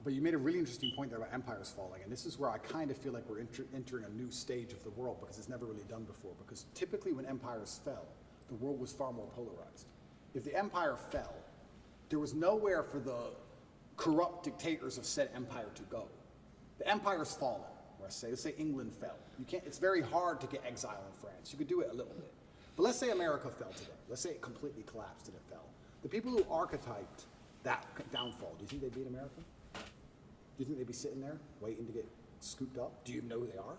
Speaker 3: But you made a really interesting point there about empires falling, and this is where I kind of feel like we're entering a new stage of the world because it's never really done before. Because typically when empires fell, the world was far more polarized. If the empire fell, there was nowhere for the corrupt dictators of said empire to go. The empire's fallen. Let's say England fell. You can't. It's very hard to get exile in France. You could do it a little bit. But let's say America fell today. Let's say it completely collapsed and it fell. The people who archetyped that downfall, do you think they'd be in America? Do you think they'd be sitting there waiting to get scooped up? Do you know who they are?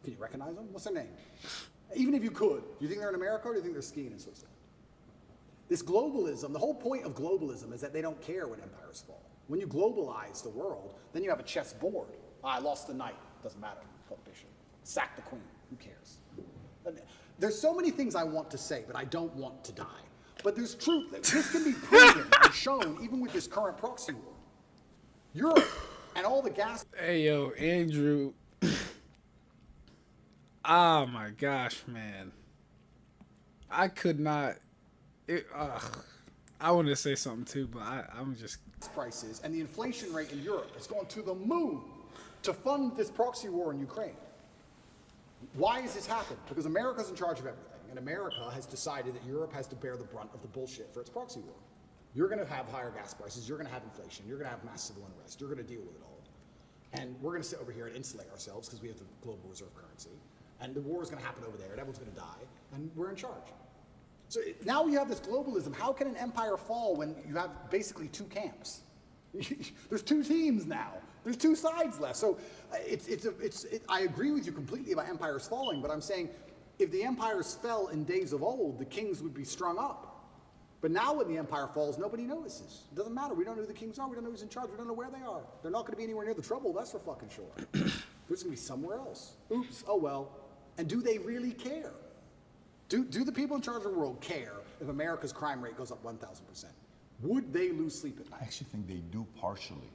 Speaker 3: Can you recognize them? What's their name? Even if you could, do you think they're in America or do you think they're skiing in Switzerland? This globalism, the whole point of globalism is that they don't care when empires fall. When you globalize the world, then you have a chessboard. I lost the knight, doesn't matter, call the bishop. Sack the queen, who cares? There's so many things I want to say, but I don't want to die. But there's truth. This can be proven and shown even with this current proxy war. Europe and all the gas.
Speaker 1: Hey, yo, Andrew. Oh, my gosh, man. I could not. I wanted to say something, too, but I'm just.
Speaker 3: Prices and the inflation rate in Europe has gone to the moon to fund this proxy war in Ukraine. Why has this happened? Because America's in charge of everything, and America has decided that Europe has to bear the brunt of the bullshit for its proxy war. You're going to have higher gas prices, you're going to have inflation, you're going to have mass civil unrest, you're going to deal with it all. And we're going to sit over here and insulate ourselves because we have the global reserve currency, and the war is going to happen over there, and everyone's going to die, and we're in charge. So now we have this globalism. How can an empire fall when you have basically two camps? There's two teams now. There's two sides left. So I agree with you completely about empires falling, but I'm saying if the empires fell in days of old, the kings would be strung up. But now when the empire falls, nobody notices. It doesn't matter. We don't know who the kings are. We don't know who's in charge. We don't know where they are. They're not going to be anywhere near the trouble. That's for fucking sure. They're just going to be somewhere else. Oops. Oh, well. And do they really care? Do the people in charge of the world care if America's crime rate goes up 1,000%? Would they lose sleep at night?
Speaker 2: I actually think they do partially,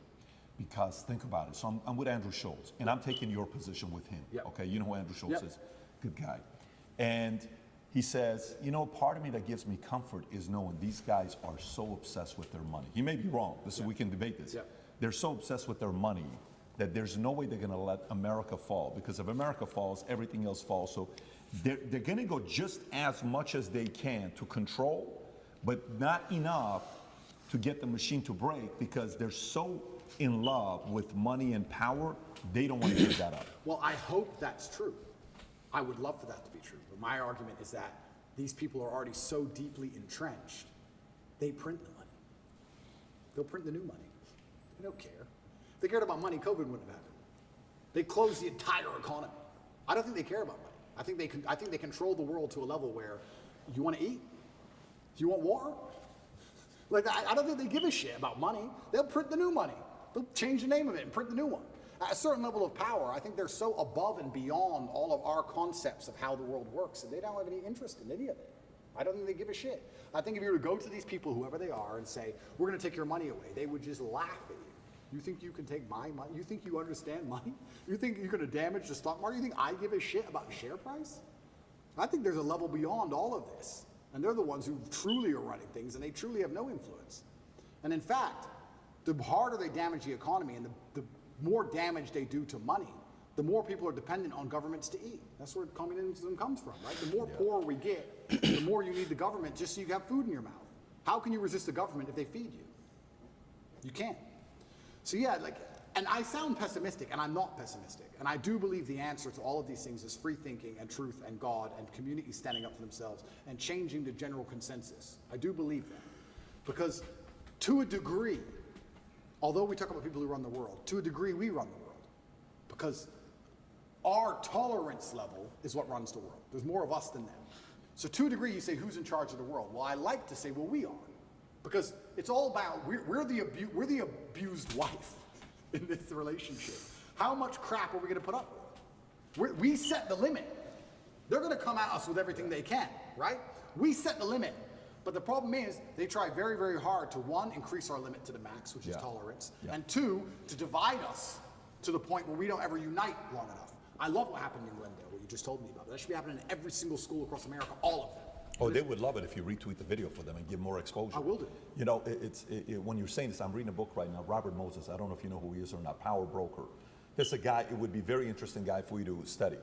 Speaker 2: because think about it. So I'm with Andrew Schultz, and I'm taking your position with him.
Speaker 3: Yep.
Speaker 2: Okay, you know who Andrew Schultz
Speaker 3: Yep.
Speaker 2: is? Good guy. And he says, you know, part of me that gives me comfort is knowing these guys are so obsessed with their money. He may be wrong, so we can debate this.
Speaker 3: Yep.
Speaker 2: They're so obsessed with their money that there's no way they're going to let America fall, because if America falls, everything else falls. So they're going to go just as much as they can to control, but not enough to get the machine to break, because they're so in love with money and power, they don't want to give that up.
Speaker 3: Well, I hope that's true. I would love for that to be true. But my argument is that these people are already so deeply entrenched, they print the money. They'll print the new money. They don't care. If they cared about money, COVID wouldn't have happened. They closed the entire economy. I don't think they care about money. I think they control the world to a level where you want to eat? Do you want water? Like, I don't think they give a shit about money. They'll print the new money. They'll change the name of it and print the new one. At a certain level of power, I think they're so above and beyond all of our concepts of how the world works that they don't have any interest in any of it. I don't think they give a shit. I think if you were to go to these people, whoever they are, and say, we're going to take your money away, they would just laugh at you. You think you can take my money? You think you understand money? You think you're going to damage the stock market? You think I give a shit about share price? I think there's a level beyond all of this. And they're the ones who truly are running things, and they truly have no influence. And in fact, the harder they damage the economy and the more damage they do to money, the more people are dependent on governments to eat. That's where communism comes from, right? The more poor we get, the more you need the government just so you have food in your mouth. How can you resist the government if they feed you? You can't. So yeah, and I sound pessimistic, and I'm not pessimistic. And I do believe the answer to all of these things is free thinking and truth and God and communities standing up for themselves and changing the general consensus. I do believe that. Because to a degree, although we talk about people who run the world, to a degree we run the world. Because our tolerance level is what runs the world. There's more of us than them. So to a degree you say, who's in charge of the world? Well, I like to say, well, we are. Because it's all about, we're the abused wife in this relationship. How much crap are we going to put up with? We set the limit. They're going to come at us with everything they can, right? We set the limit. But the problem is, they try very, very hard to, one, increase our limit to the max, which is tolerance, and two, to divide us to the point where we don't ever unite long enough. I love what happened in Glendale, what you just told me about. That should be happening in every single school across America, all of them.
Speaker 2: Oh, they would love it if you retweet the video for them and give more exposure.
Speaker 3: I will do.
Speaker 2: You know, when you're saying this, I'm reading a book right now, Robert Moses. I don't know if you know who he is or not, Power Broker. This is a guy, it would be a very interesting guy for you to study.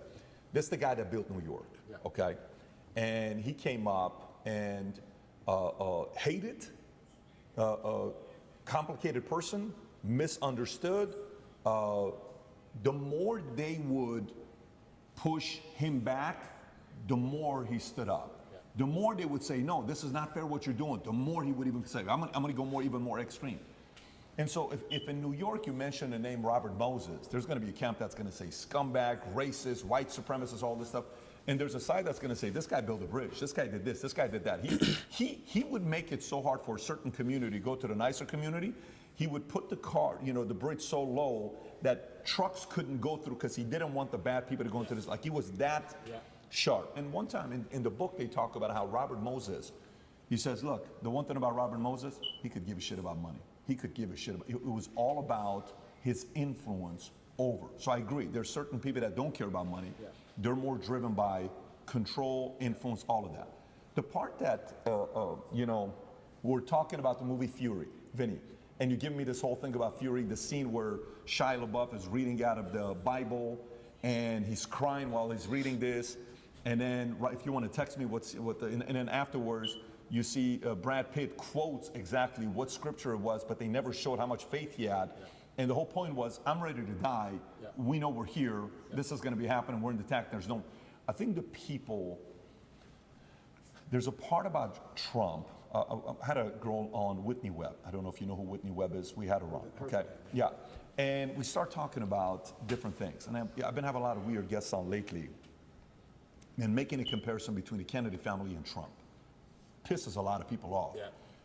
Speaker 2: This is the guy that built New York, okay? And he came up and hated, complicated person, misunderstood. The more they would push him back, the more he stood up. the more they would say, no, this is not fair what you're doing, the more he would even say, I'm gonna go even more extreme. And so if in New York you mention the name Robert Moses, there's gonna be a camp that's gonna say scumbag, racist, white supremacist, all this stuff. And there's a side that's gonna say, this guy built a bridge, this guy did this guy did that. He would make it so hard for a certain community to go to the nicer community. He would put the the bridge so low that trucks couldn't go through because he didn't want the bad people to go into this. Like he was that sharp. And one time in the book, they talk about how Robert Moses, he says, look, the one thing about Robert Moses, he could give a shit about money. He could give a shit about, it was all about his influence over. So I agree, there's certain people that don't care about money. They're more driven by control, influence, all of that. The part that, we're talking about the movie Fury, Vinny, and you give me this whole thing about Fury, the scene where Shia LaBeouf is reading out of the Bible and he's crying while he's reading this. And then, if you want to text me and then afterwards, you see Brad Pitt quotes exactly what scripture it was, but they never showed how much faith he had. And the whole point was, I'm ready to die. We know we're here. This is going to be happening. We're in the attack. I think the people, there's a part about Trump. I had a girl on Whitney Webb. I don't know if you know who Whitney Webb is. We had her on. Okay. Yeah. And we start talking about different things. And I've been having a lot of weird guests on lately and making a comparison between the Kennedy family and Trump. Pisses a lot of people off.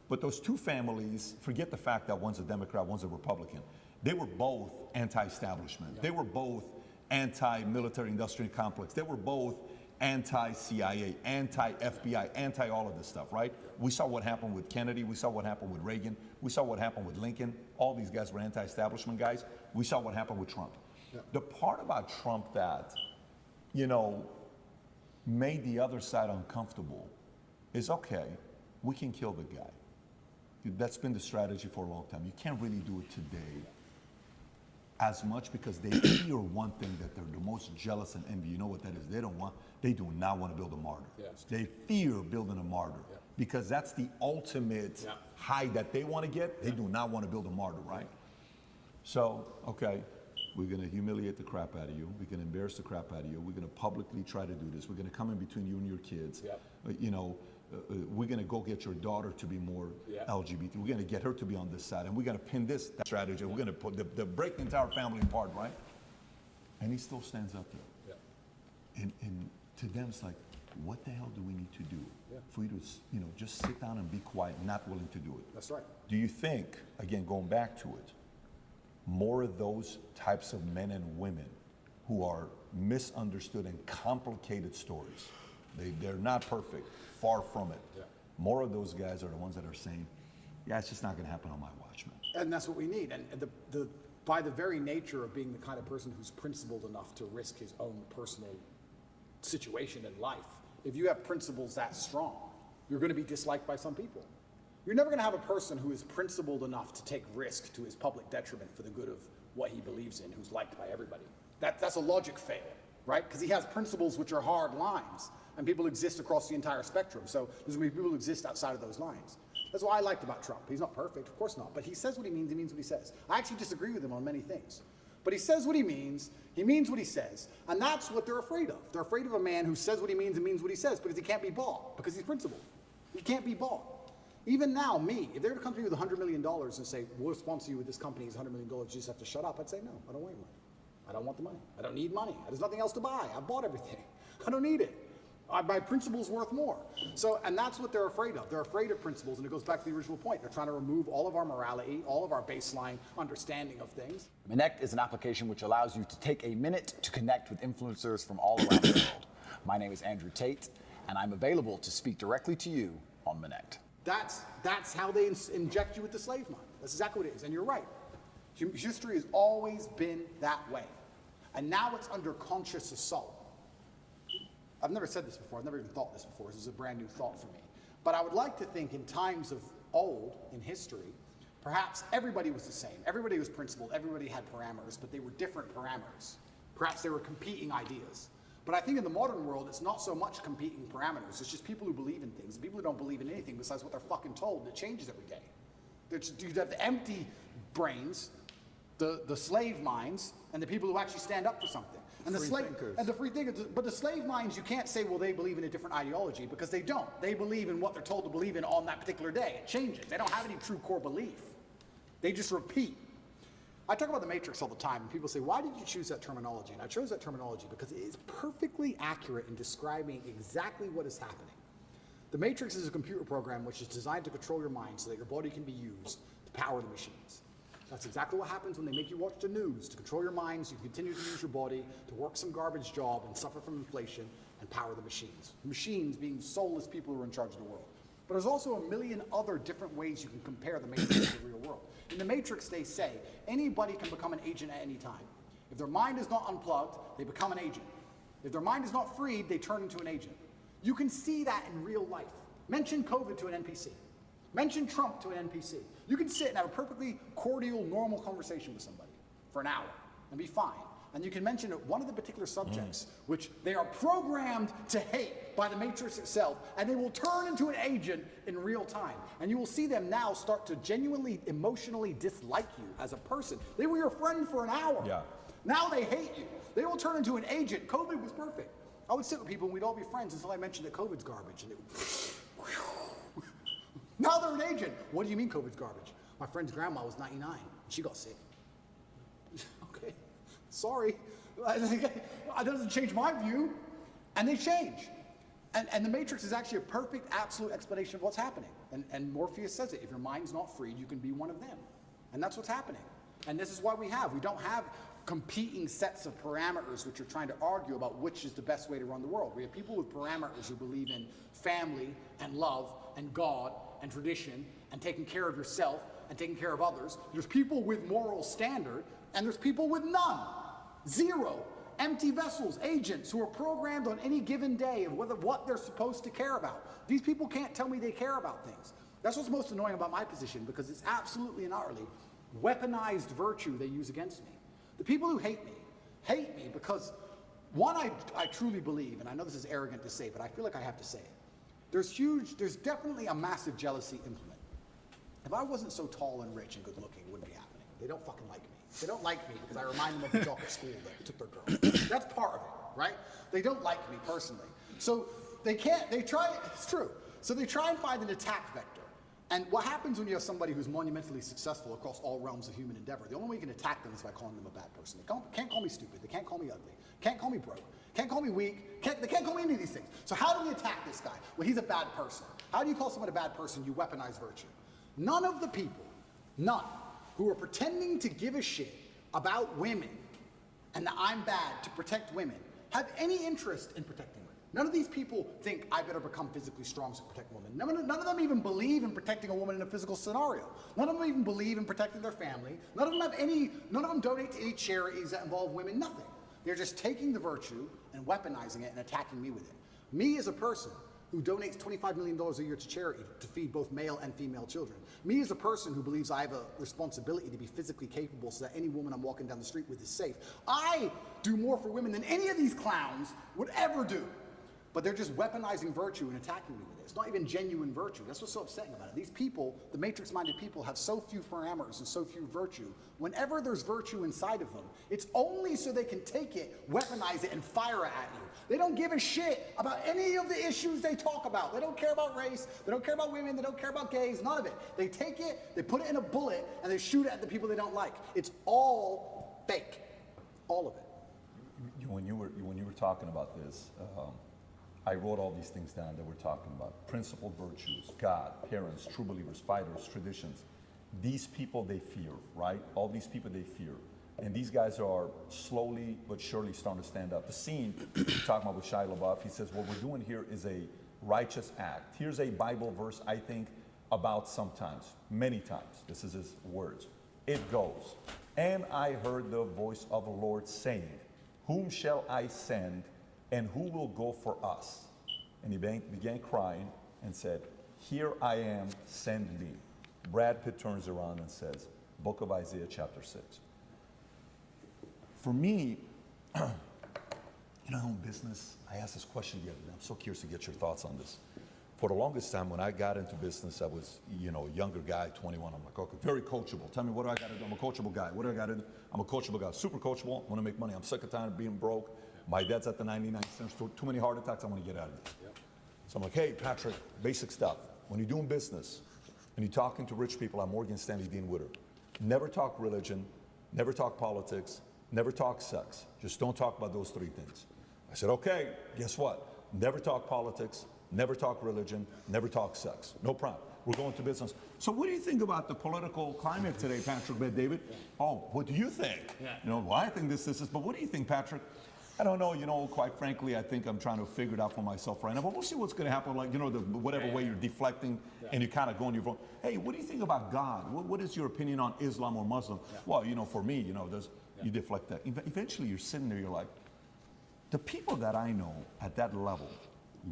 Speaker 2: But those two families, forget the fact that one's a Democrat, one's a Republican. They were both anti-establishment. They were both anti-military industrial complex. They were both anti-CIA, anti-FBI, anti all of this stuff, right? We saw what happened with Kennedy. We saw what happened with Reagan. We saw what happened with Lincoln. All these guys were anti-establishment guys. We saw what happened with Trump. The part about Trump that, made the other side uncomfortable is, okay, we can kill the guy. That's been the strategy for a long time. You can't really do it today as much because they fear one thing that they're the most jealous and envy. You know what that is? They do not want to build a martyr. They fear building a martyr because that's the ultimate high that they want to get. They do not want to build a martyr, right? So, okay, we're going to humiliate the crap out of you. We're going to embarrass the crap out of you. We're going to publicly try to do this. We're going to come in between you and your kids. We're going to go get your daughter to be more LGBT. We're going to get her to be on this side. And we're going to pin this strategy. We're going to put break the entire family apart, right? And he still stands up there. And to them, it's like, what the hell do we need to do for you to, just sit down and be quiet, not willing to do it?
Speaker 3: That's right.
Speaker 2: Do you think, again, going back to it, more of those types of men and women who are misunderstood and complicated stories, they're not perfect, far from it. More of those guys are the ones that are saying, yeah, it's just not going to happen on my watch, man.
Speaker 3: And that's what we need. And by the very nature of being the kind of person who's principled enough to risk his own personal situation in life, if you have principles that strong, you're going to be disliked by some people. You're never going to have a person who is principled enough to take risk to his public detriment for the good of what he believes in, who's liked by everybody. That's a logic fail, right? Because he has principles which are hard lines, and people exist across the entire spectrum. So there's going to be people who exist outside of those lines. That's what I liked about Trump. He's not perfect, of course not, but he says what he means what he says. I actually disagree with him on many things. But he says what he means what he says, and that's what they're afraid of. They're afraid of a man who says what he means and means what he says because he can't be bought, because he's principled. He can't be bought. Even now, if they were to come to me with $100 million and say, we'll sponsor you with this company, it's $100 million, you just have to shut up, I'd say, no, I don't want your money. I don't want the money. I don't need money. There's nothing else to buy. I bought everything. I don't need it. My principle's worth more. So, and that's what they're afraid of. They're afraid of principles, and it goes back to the original point. They're trying to remove all of our morality, all of our baseline understanding of things.
Speaker 5: Connect is an application which allows you to take a minute to connect with influencers from all around the world. My name is Andrew Tate, and I'm available to speak directly to you on Connect.
Speaker 3: That's how they inject you with the slave mind. That's exactly what it is, and you're right. History has always been that way, and now it's under conscious assault. I've never said this before. I've never even thought this before. This is a brand new thought for me. But I would like to think in times of old, in history, perhaps everybody was the same. Everybody was principled. Everybody had parameters, but they were different parameters. Perhaps they were competing ideas. But I think in the modern world, it's not so much competing parameters. It's just people who believe in things. People who don't believe in anything besides what they're fucking told that changes every day. You have the empty brains, the slave minds, and the people who actually stand up for something. And the
Speaker 4: Free
Speaker 3: slave
Speaker 4: thinkers.
Speaker 3: and the free thinkers, but the slave minds, you can't say, well, they believe in a different ideology, because they don't. They believe in what they're told to believe in on that particular day. It changes. They don't have any true core belief. They just repeat. I talk about the Matrix all the time, and people say, why did you choose that terminology? And I chose that terminology because it is perfectly accurate in describing exactly what is happening. The Matrix is a computer program which is designed to control your mind so that your body can be used to power the machines. That's exactly what happens when they make you watch the news, to control your mind so you continue to use your body, to work some garbage job and suffer from inflation and power the machines. Machines being soulless people who are in charge of the world. But there's also a million other different ways you can compare the Matrix to the real world. In the Matrix, they say anybody can become an agent at any time. If their mind is not unplugged, they become an agent. If their mind is not freed, they turn into an agent. You can see that in real life. Mention COVID to an NPC. Mention Trump to an NPC. You can sit and have a perfectly cordial, normal conversation with somebody for an hour and be fine. And you can mention one of the particular subjects which they are programmed to hate by the Matrix itself, and they will turn into an agent in real time. And you will see them now start to genuinely, emotionally dislike you as a person. They were your friend for an hour.
Speaker 2: Yeah.
Speaker 3: Now they hate you. They will turn into an agent. COVID was perfect. I would sit with people and we'd all be friends until I mentioned that COVID's garbage. And now they're an agent. What do you mean COVID's garbage? My friend's grandma was 99. She got sick. Okay, sorry. That doesn't change my view. And they change. And the Matrix is actually a perfect, absolute explanation of what's happening. And Morpheus says it. If your mind's not freed, you can be one of them. And that's what's happening. And this is why we don't have competing sets of parameters which are trying to argue about which is the best way to run the world. We have people with parameters who believe in family and love and God and tradition and taking care of yourself and taking care of others. There's people with moral standard, and there's people with none. Zero. Empty vessels, agents who are programmed on any given day of what they're supposed to care about. These people can't tell me they care about things. That's what's most annoying about my position, because it's absolutely and utterly weaponized virtue they use against me. The people who hate me because, one, I truly believe, and I know this is arrogant to say, but I feel like I have to say it. There's definitely a massive jealousy implement. If I wasn't so tall and rich and good looking, it wouldn't be happening. They don't fucking like me. They don't like me because I remind them of the jock at school that took their girl. That's part of it, right? They don't like me personally. So it's true. So they try and find an attack vector. And what happens when you have somebody who's monumentally successful across all realms of human endeavor? The only way you can attack them is by calling them a bad person. They can't call me stupid. They can't call me ugly. Can't call me broke. Can't call me weak. They can't call me any of these things. So how do we attack this guy? Well, he's a bad person. How do you call someone a bad person? You weaponize virtue. None of the people, none, who are pretending to give a shit about women and that I'm bad to protect women have any interest in protecting women. None of these people think I better become physically strong to protect women. None of them even believe in protecting a woman in a physical scenario. None of them even believe in protecting their family. None of them donate to any charities that involve women, nothing. They're just taking the virtue and weaponizing it and attacking me with it. Me as a person who donates $25 million a year to charity to feed both male and female children. Me as a person who believes I have a responsibility to be physically capable so that any woman I'm walking down the street with is safe. I do more for women than any of these clowns would ever do. But they're just weaponizing virtue and attacking me with it. It's not even genuine virtue. That's what's so upsetting about it. These people, the matrix-minded people, have so few parameters and so few virtue. Whenever there's virtue inside of them, it's only so they can take it, weaponize it, and fire it at you. They don't give a shit about any of the issues they talk about. They don't care about race. They don't care about women. They don't care about gays. None of it. They take it, they put it in a bullet, and they shoot it at the people they don't like. It's all fake. All of it.
Speaker 2: When you were talking about this, I wrote all these things down that we're talking about. Principled virtues, God, parents, true believers, fighters, traditions. These people they fear, right? All these people they fear. And these guys are slowly but surely starting to stand up. The scene we're talking about with Shia LaBeouf, he says, what we're doing here is a righteous act. Here's a Bible verse, I think, about sometimes, many times. This is his words. It goes, and I heard the voice of the Lord saying, whom shall I send, and who will go for us? And he began crying and said, here I am, send me. Brad Pitt turns around and says, Book of Isaiah chapter 6. For me, in business, I asked this question the other day. I'm so curious to get your thoughts on this. for the longest time, when I got into business, I was, a younger guy, 21. I'm like, okay, very coachable. Tell me, what do I got to do? I'm a coachable guy. What do I got to do? I'm a coachable guy. Super coachable. I want to make money. I'm sick of time of being broke. My dad's at the 99 cents. Too many heart attacks. I want to get out of here. Yep. So I'm like, hey, Patrick, basic stuff. When you're doing business and you're talking to rich people, I'm Morgan Stanley Dean Witter. Never talk religion. Never talk politics. Never talk sex. Just don't talk about those three things. I said, okay, guess what? Never talk politics. Never talk religion, never talk sex. No problem. We're going to business. So what do you think about the political climate today, Patrick, David? Oh, what do you think? Well, I think this is, but what do you think, Patrick? I don't know, quite frankly, I think I'm trying to figure it out for myself right now, but we'll see what's going to happen, like, whatever way you're deflecting and you kind of go on your phone. Hey, what do you think about God? What is your opinion on Islam or Muslim? Well, for me, you deflect that. Eventually you're sitting there, you're like, the people that I know at that level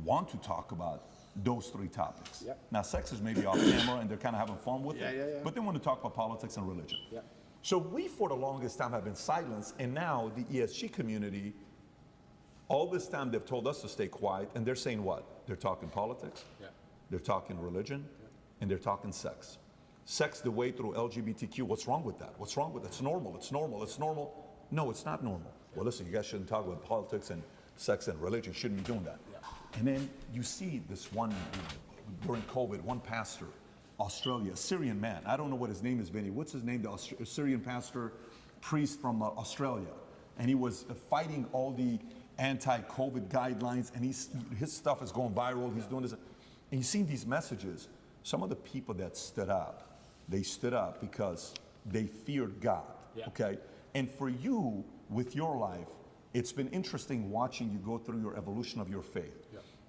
Speaker 2: want to talk about those three topics. Yep. Now, sex is maybe off camera and they're kind of having fun with it, but they want to talk about politics and religion. Yep. So we, for the longest time, have been silenced, and now the ESG community, all this time they've told us to stay quiet, and they're saying what? They're talking politics, they're talking religion, and they're talking sex. Sex the way through LGBTQ, what's wrong with that? What's wrong with it? It's normal, it's normal, it's normal. No, it's not normal. Well, listen, you guys shouldn't talk about politics and sex and religion, shouldn't be doing that. And then you see this one, during COVID, one pastor, Australia, a Syrian man. I don't know what his name is, Vinny. What's his name? The Syrian pastor, priest from Australia. And he was fighting all the anti-COVID guidelines, and his stuff is going viral. He's doing this. And you've seen these messages. Some of the people that stood up, they stood up because they feared God, okay? And for you, with your life, it's been interesting watching you go through your evolution of your faith.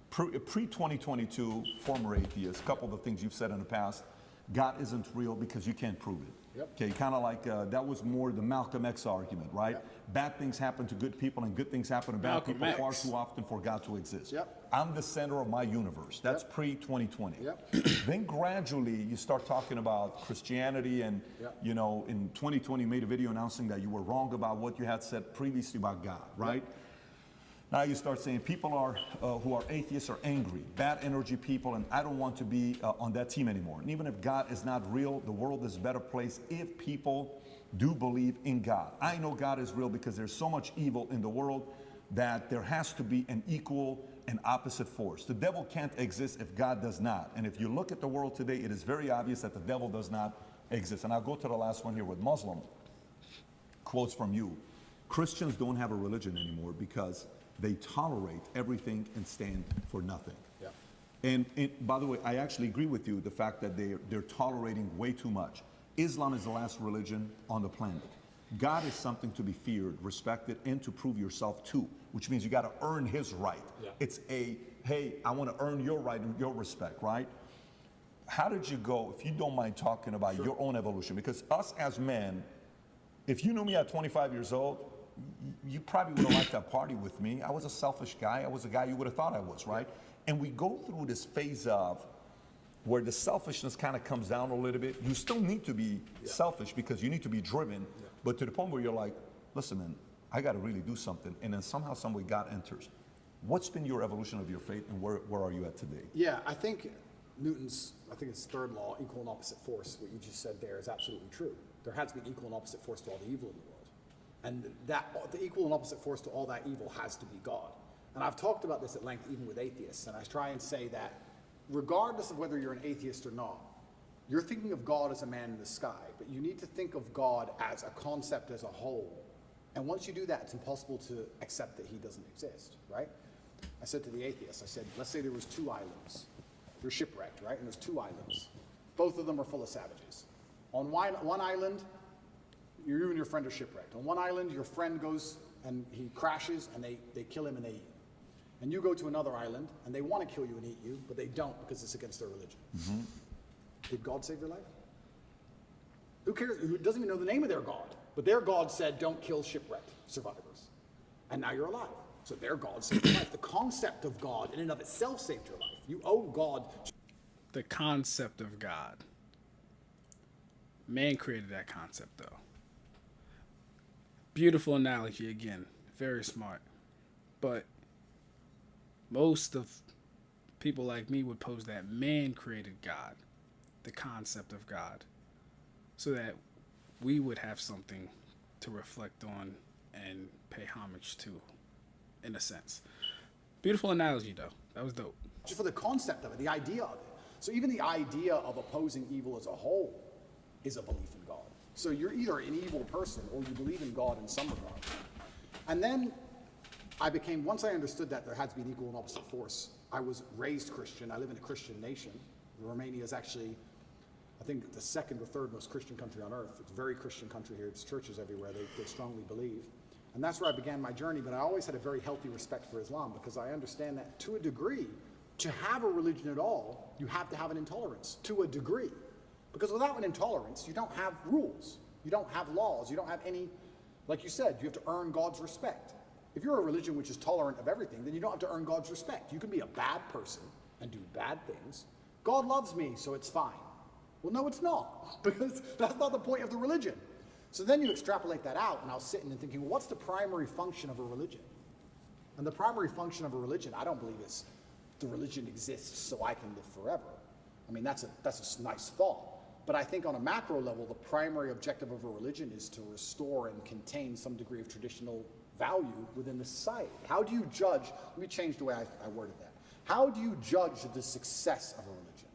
Speaker 2: Pre-2022, former atheist, a couple of the things you've said in the past, God isn't real because you can't prove it. Okay, kind of like, that was more the Malcolm X argument, right? Bad things happen to good people and good things happen to bad people far too often for God to exist. I'm the center of my universe. That's pre-2020. Then gradually you start talking about Christianity and, in 2020 you made a video announcing that you were wrong about what you had said previously about God, right? Now you start saying people who are atheists are angry, bad energy people, and I don't want to be on that team anymore. And even if God is not real, the world is a better place if people do believe in God. I know God is real because there's so much evil in the world that there has to be an equal and opposite force. The devil can't exist if God does not. And if you look at the world today, it is very obvious that the devil does not exist. And I'll go to the last one here with Muslim. Quotes from you. Christians don't have a religion anymore because they tolerate everything and stand for nothing. And by the way, I actually agree with you, the fact that they're tolerating way too much. Islam is the last religion on the planet. God is something to be feared, respected, and to prove yourself to, which means you got to earn his right. It's hey, I want to earn your right and your respect, right? How did you go, if you don't mind talking about your own evolution? Because us as men, if you knew me at 25 years old, you probably would have liked that party with me. I was a selfish guy. I was a guy you would have thought I was, right? And we go through this phase of where the selfishness kind of comes down a little bit. You still need to be selfish because you need to be driven, but to the point where you're like, listen, man, I got to really do something. And then somehow, some way, God enters. What's been your evolution of your faith, and where are you at today?
Speaker 3: Yeah, I think Newton's, it's third law, equal and opposite force, what you just said there is absolutely true. There has to be an equal and opposite force to all the evil in the world. And the equal and opposite force to all that evil has to be God. And I've talked about this at length even with atheists, and I try and say that regardless of whether you're an atheist or not, you're thinking of God as a man in the sky, but you need to think of God as a concept as a whole. And once you do that, it's impossible to accept that he doesn't exist, right? I said to the atheist, I said, let's say there was two islands. They're shipwrecked, right? And there's two islands. Both of them are full of savages. On one island, you and your friend are shipwrecked. On one island, your friend goes and he crashes and they kill him and they eat him. And you go to another island and they want to kill you and eat you, but they don't because it's against their religion. Did God save your life? Who cares? Who doesn't even know the name of their God? But their God said, don't kill shipwrecked survivors. And now you're alive. So their God saved your life. The concept of God in and of itself saved your life. You owe God.
Speaker 1: The concept of God. Man created that concept, though. Beautiful analogy again. Very smart. But most of people like me would pose that man created God, the concept of God, so that we would have something to reflect on and pay homage to, in a sense. Beautiful analogy, though. That was dope.
Speaker 3: Just for the concept of it, the idea of it. So even the idea of opposing evil as a whole is a belief in God. So you're either an evil person or you believe in God in some regard. And then once I understood that there had to be an equal and opposite force, I was raised Christian. I live in a Christian nation. Romania is actually, I think, the second or third most Christian country on earth. It's a very Christian country here. It's churches everywhere. They strongly believe. And that's where I began my journey, but I always had a very healthy respect for Islam because I understand that to a degree, to have a religion at all, you have to have an intolerance, to a degree. Because without an intolerance, you don't have rules. You don't have laws. You don't have any, like you said, you have to earn God's respect. If you're a religion which is tolerant of everything, then you don't have to earn God's respect. You can be a bad person and do bad things. God loves me, so it's fine. Well, no, it's not, because that's not the point of the religion. So then you extrapolate that out, and I was sitting and thinking, well, what's the primary function of a religion? And the primary function of a religion, I don't believe is the religion exists so I can live forever. I mean, that's a nice thought. But I think on a macro level, the primary objective of a religion is to restore and contain some degree of traditional value within the society. How do you judge, let me change the way I worded that. How do you judge the success of a religion?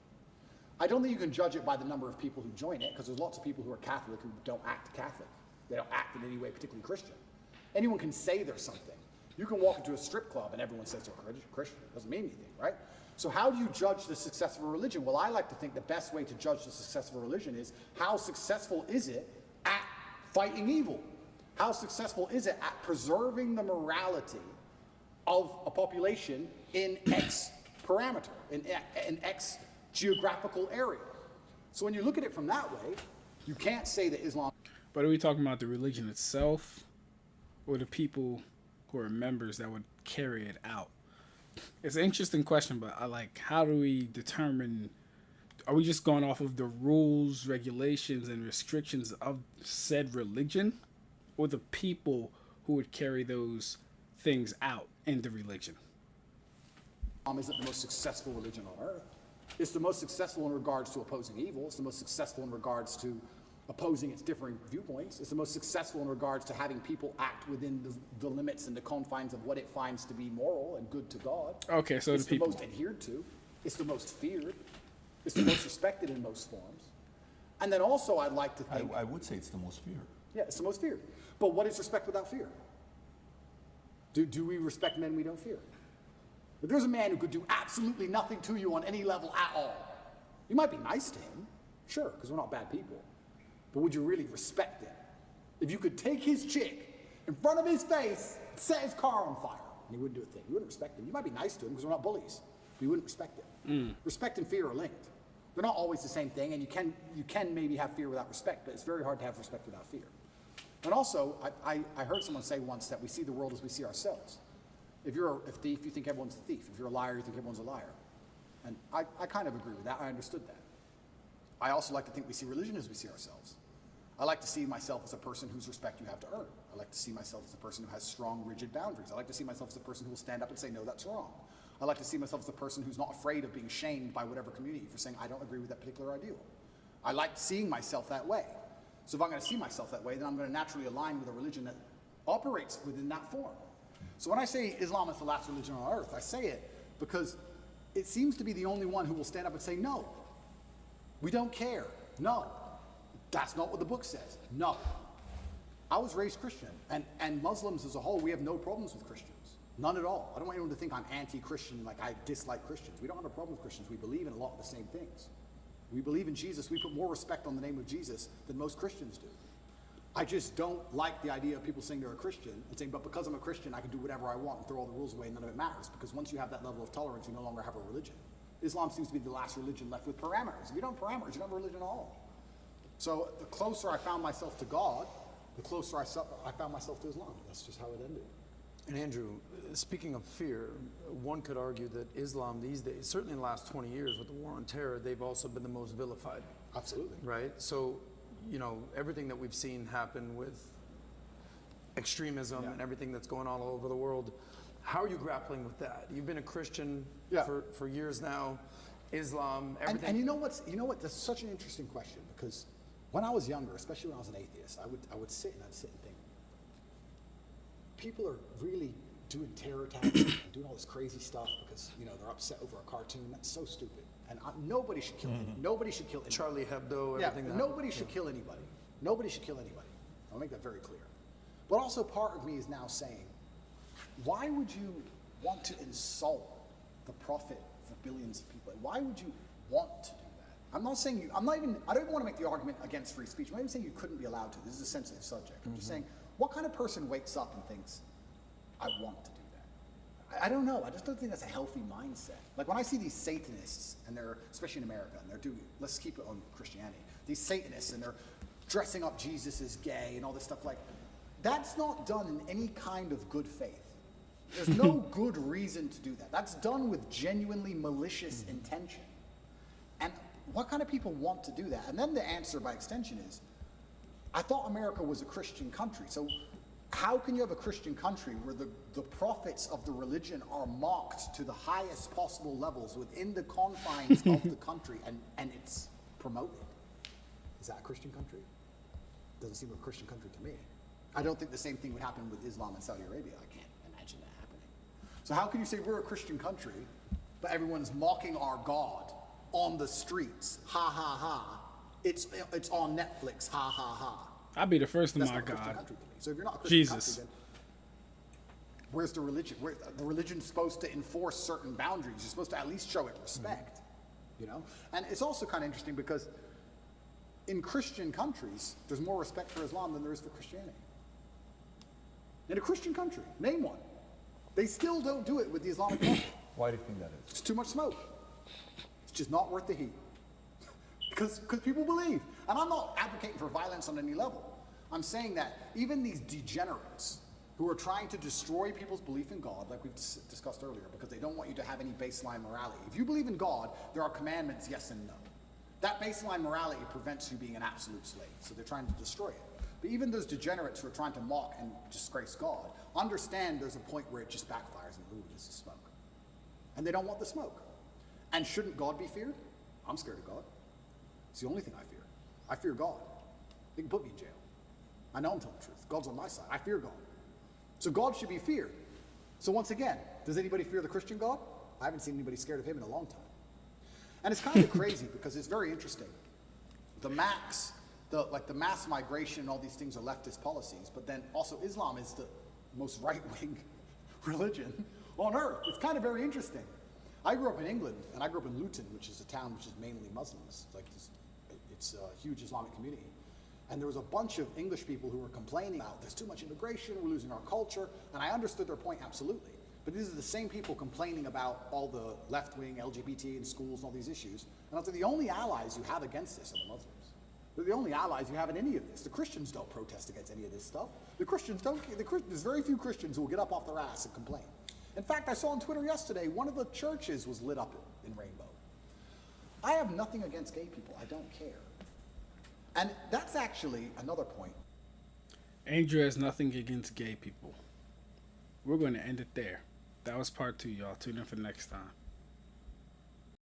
Speaker 3: I don't think you can judge it by the number of people who join it, because there's lots of people who are Catholic who don't act Catholic. They don't act in any way particularly Christian. Anyone can say they're something. You can walk into a strip club and everyone says they're Christian. It doesn't mean anything, right? So how do you judge the success of a religion? Well, I like to think the best way to judge the success of a religion is how successful is it at fighting evil? How successful is it at preserving the morality of a population in X parameter, in X geographical area? So when you look at it from that way, you can't say that Islam...
Speaker 1: But are we talking about the religion itself or the people who are members that would carry it out? It's an interesting question, but how do we determine, are we just going off of the rules, regulations, and restrictions of said religion, or the people who would carry those things out in the religion?
Speaker 3: Islam isn't the most successful religion on earth. It's the most successful in regards to opposing evil. It's the most successful in regards to opposing its differing viewpoints. It's the most successful in regards to having people act within the limits and the confines of what it finds to be moral and good to God.
Speaker 1: Okay, so
Speaker 3: it's
Speaker 1: the people...
Speaker 3: most adhered to. It's the most feared. It's the most respected in most forms. And then also I'd like to think...
Speaker 2: I would say it's the most feared.
Speaker 3: Yeah, it's the most feared. But what is respect without fear? Do we respect men we don't fear? If there's a man who could do absolutely nothing to you on any level at all, you might be nice to him, sure, because we're not bad people. But would you really respect him? If you could take his chick in front of his face, set his car on fire, and he wouldn't do a thing, you wouldn't respect him. You might be nice to him because we're not bullies, but you wouldn't respect him. Respect and fear are linked. They're not always the same thing, and you can maybe have fear without respect, but it's very hard to have respect without fear. And also, I heard someone say once that we see the world as we see ourselves. If you're a thief, you think everyone's a thief. If you're a liar, you think everyone's a liar. And I kind of agree with that. I understood that. I also like to think we see religion as we see ourselves. I like to see myself as a person whose respect you have to earn. I like to see myself as a person who has strong, rigid boundaries. I like to see myself as a person who will stand up and say, no, that's wrong. I like to see myself as a person who's not afraid of being shamed by whatever community for saying, I don't agree with that particular ideal. I like seeing myself that way. So if I'm going to see myself that way, then I'm going to naturally align with a religion that operates within that form. So when I say Islam is the last religion on earth, I say it because it seems to be the only one who will stand up and say, no, we don't care. No, that's not what the book says. No. I was raised Christian, and Muslims as a whole, we have no problems with Christians. None at all. I don't want anyone to think I'm anti-Christian, like I dislike Christians. We don't have a problem with Christians. We believe in a lot of the same things. We believe in Jesus. We put more respect on the name of Jesus than most Christians do. I just don't like the idea of people saying they're a Christian and saying, but because I'm a Christian, I can do whatever I want and throw all the rules away and none of it matters. Because once you have that level of tolerance, you no longer have a religion. Islam seems to be the last religion left with parameters. If you don't have parameters, you don't have a religion at all. So the closer I found myself to God, the closer I found myself to Islam. That's just how it ended.
Speaker 4: And Andrew, speaking of fear, one could argue that Islam these days, certainly in the last 20 years with the war on terror, they've also been the most vilified.
Speaker 3: Absolutely.
Speaker 4: Right? So, you know, everything that we've seen happen with extremism and everything that's going on all over the world, How are you grappling with that? You've been a Christian
Speaker 3: Yeah.
Speaker 4: for years now. Islam, everything.
Speaker 3: And you know what? That's such an interesting question, because when I was younger, especially when I was an atheist, I would sit and think, people are really doing terror attacks and doing all this crazy stuff because they're upset over a cartoon. That's so stupid. And nobody should kill anybody. Nobody should kill anybody.
Speaker 4: Charlie Hebdo,
Speaker 3: Yeah,
Speaker 4: everything.
Speaker 3: nobody should kill anybody. Nobody should kill anybody. I'll make that very clear. But also part of me is now saying, why would you want to insult the prophet for billions of people? Why would you want to do that? I don't even want to make the argument against free speech. I'm not even saying you couldn't be allowed to. This is a sensitive subject. I'm just saying, what kind of person wakes up and thinks, I want to do that? I don't know. I just don't think that's a healthy mindset. Like when I see these Satanists, and they're, especially in America, and they're doing, let's keep it on Christianity, these Satanists, and they're dressing up Jesus as gay and all this stuff, like, that's not done in any kind of good faith. There's no good reason to do that. That's done with genuinely malicious intention. And what kind of people want to do that? And then the answer by extension is, I thought America was a Christian country. So how can you have a Christian country where the prophets of the religion are mocked to the highest possible levels within the confines of the country, and it's promoted? Is that a Christian country? Doesn't seem like a Christian country to me. I don't think the same thing would happen with Islam in Saudi Arabia. I can't imagine that happening. So how can you say we're a Christian country, but everyone's mocking our God on the streets? Ha ha ha. It's on Netflix. Ha ha ha.
Speaker 1: I'll be the first to
Speaker 3: That's
Speaker 1: mock
Speaker 3: not a Christian
Speaker 1: God.
Speaker 3: country to me. So if you're not a Christian
Speaker 1: Jesus.
Speaker 3: country, then where's the religion? The religion's supposed to enforce certain boundaries. You're supposed to at least show it respect, And it's also kind of interesting because in Christian countries, there's more respect for Islam than there is for Christianity. In a Christian country, name one. They still don't do it with the Islamic Prophet.
Speaker 2: Why do you think that is?
Speaker 3: It's too much smoke. It's just not worth the heat. Because people believe. And I'm not advocating for violence on any level. I'm saying that even these degenerates who are trying to destroy people's belief in God, like we've discussed earlier, because they don't want you to have any baseline morality. If you believe in God, there are commandments, yes and no. That baseline morality prevents you being an absolute slave. So they're trying to destroy it. But even those degenerates who are trying to mock and disgrace God understand there's a point where it just backfires and, ooh, this is smoke. And they don't want the smoke. And shouldn't God be feared? I'm scared of God. It's the only thing I fear. I fear God. They can put me in jail. I know I'm telling the truth. God's on my side. I fear God. So God should be feared. So once again, does anybody fear the Christian God? I haven't seen anybody scared of him in a long time. And it's kind of crazy because it's very interesting. The mass migration and all these things are leftist policies, but then also Islam is the most right-wing religion on earth. It's kind of very interesting. I grew up in England, and I grew up in Luton, which is a town which is mainly Muslims. It's a huge Islamic community. And there was a bunch of English people who were complaining about there's too much immigration, we're losing our culture, and I understood their point absolutely. But these are the same people complaining about all the left-wing LGBT in schools and all these issues. And I was like, the only allies you have against this are the Muslims. They're the only allies you have in any of this. The Christians don't protest against any of this stuff. There's very few Christians who will get up off their ass and complain. In fact, I saw on Twitter yesterday, one of the churches was lit up in rainbow. I have nothing against gay people. I don't care. And that's actually another point.
Speaker 1: Andrew has nothing against gay people. We're going to end it there. That was part 2, y'all. Tune in for next time.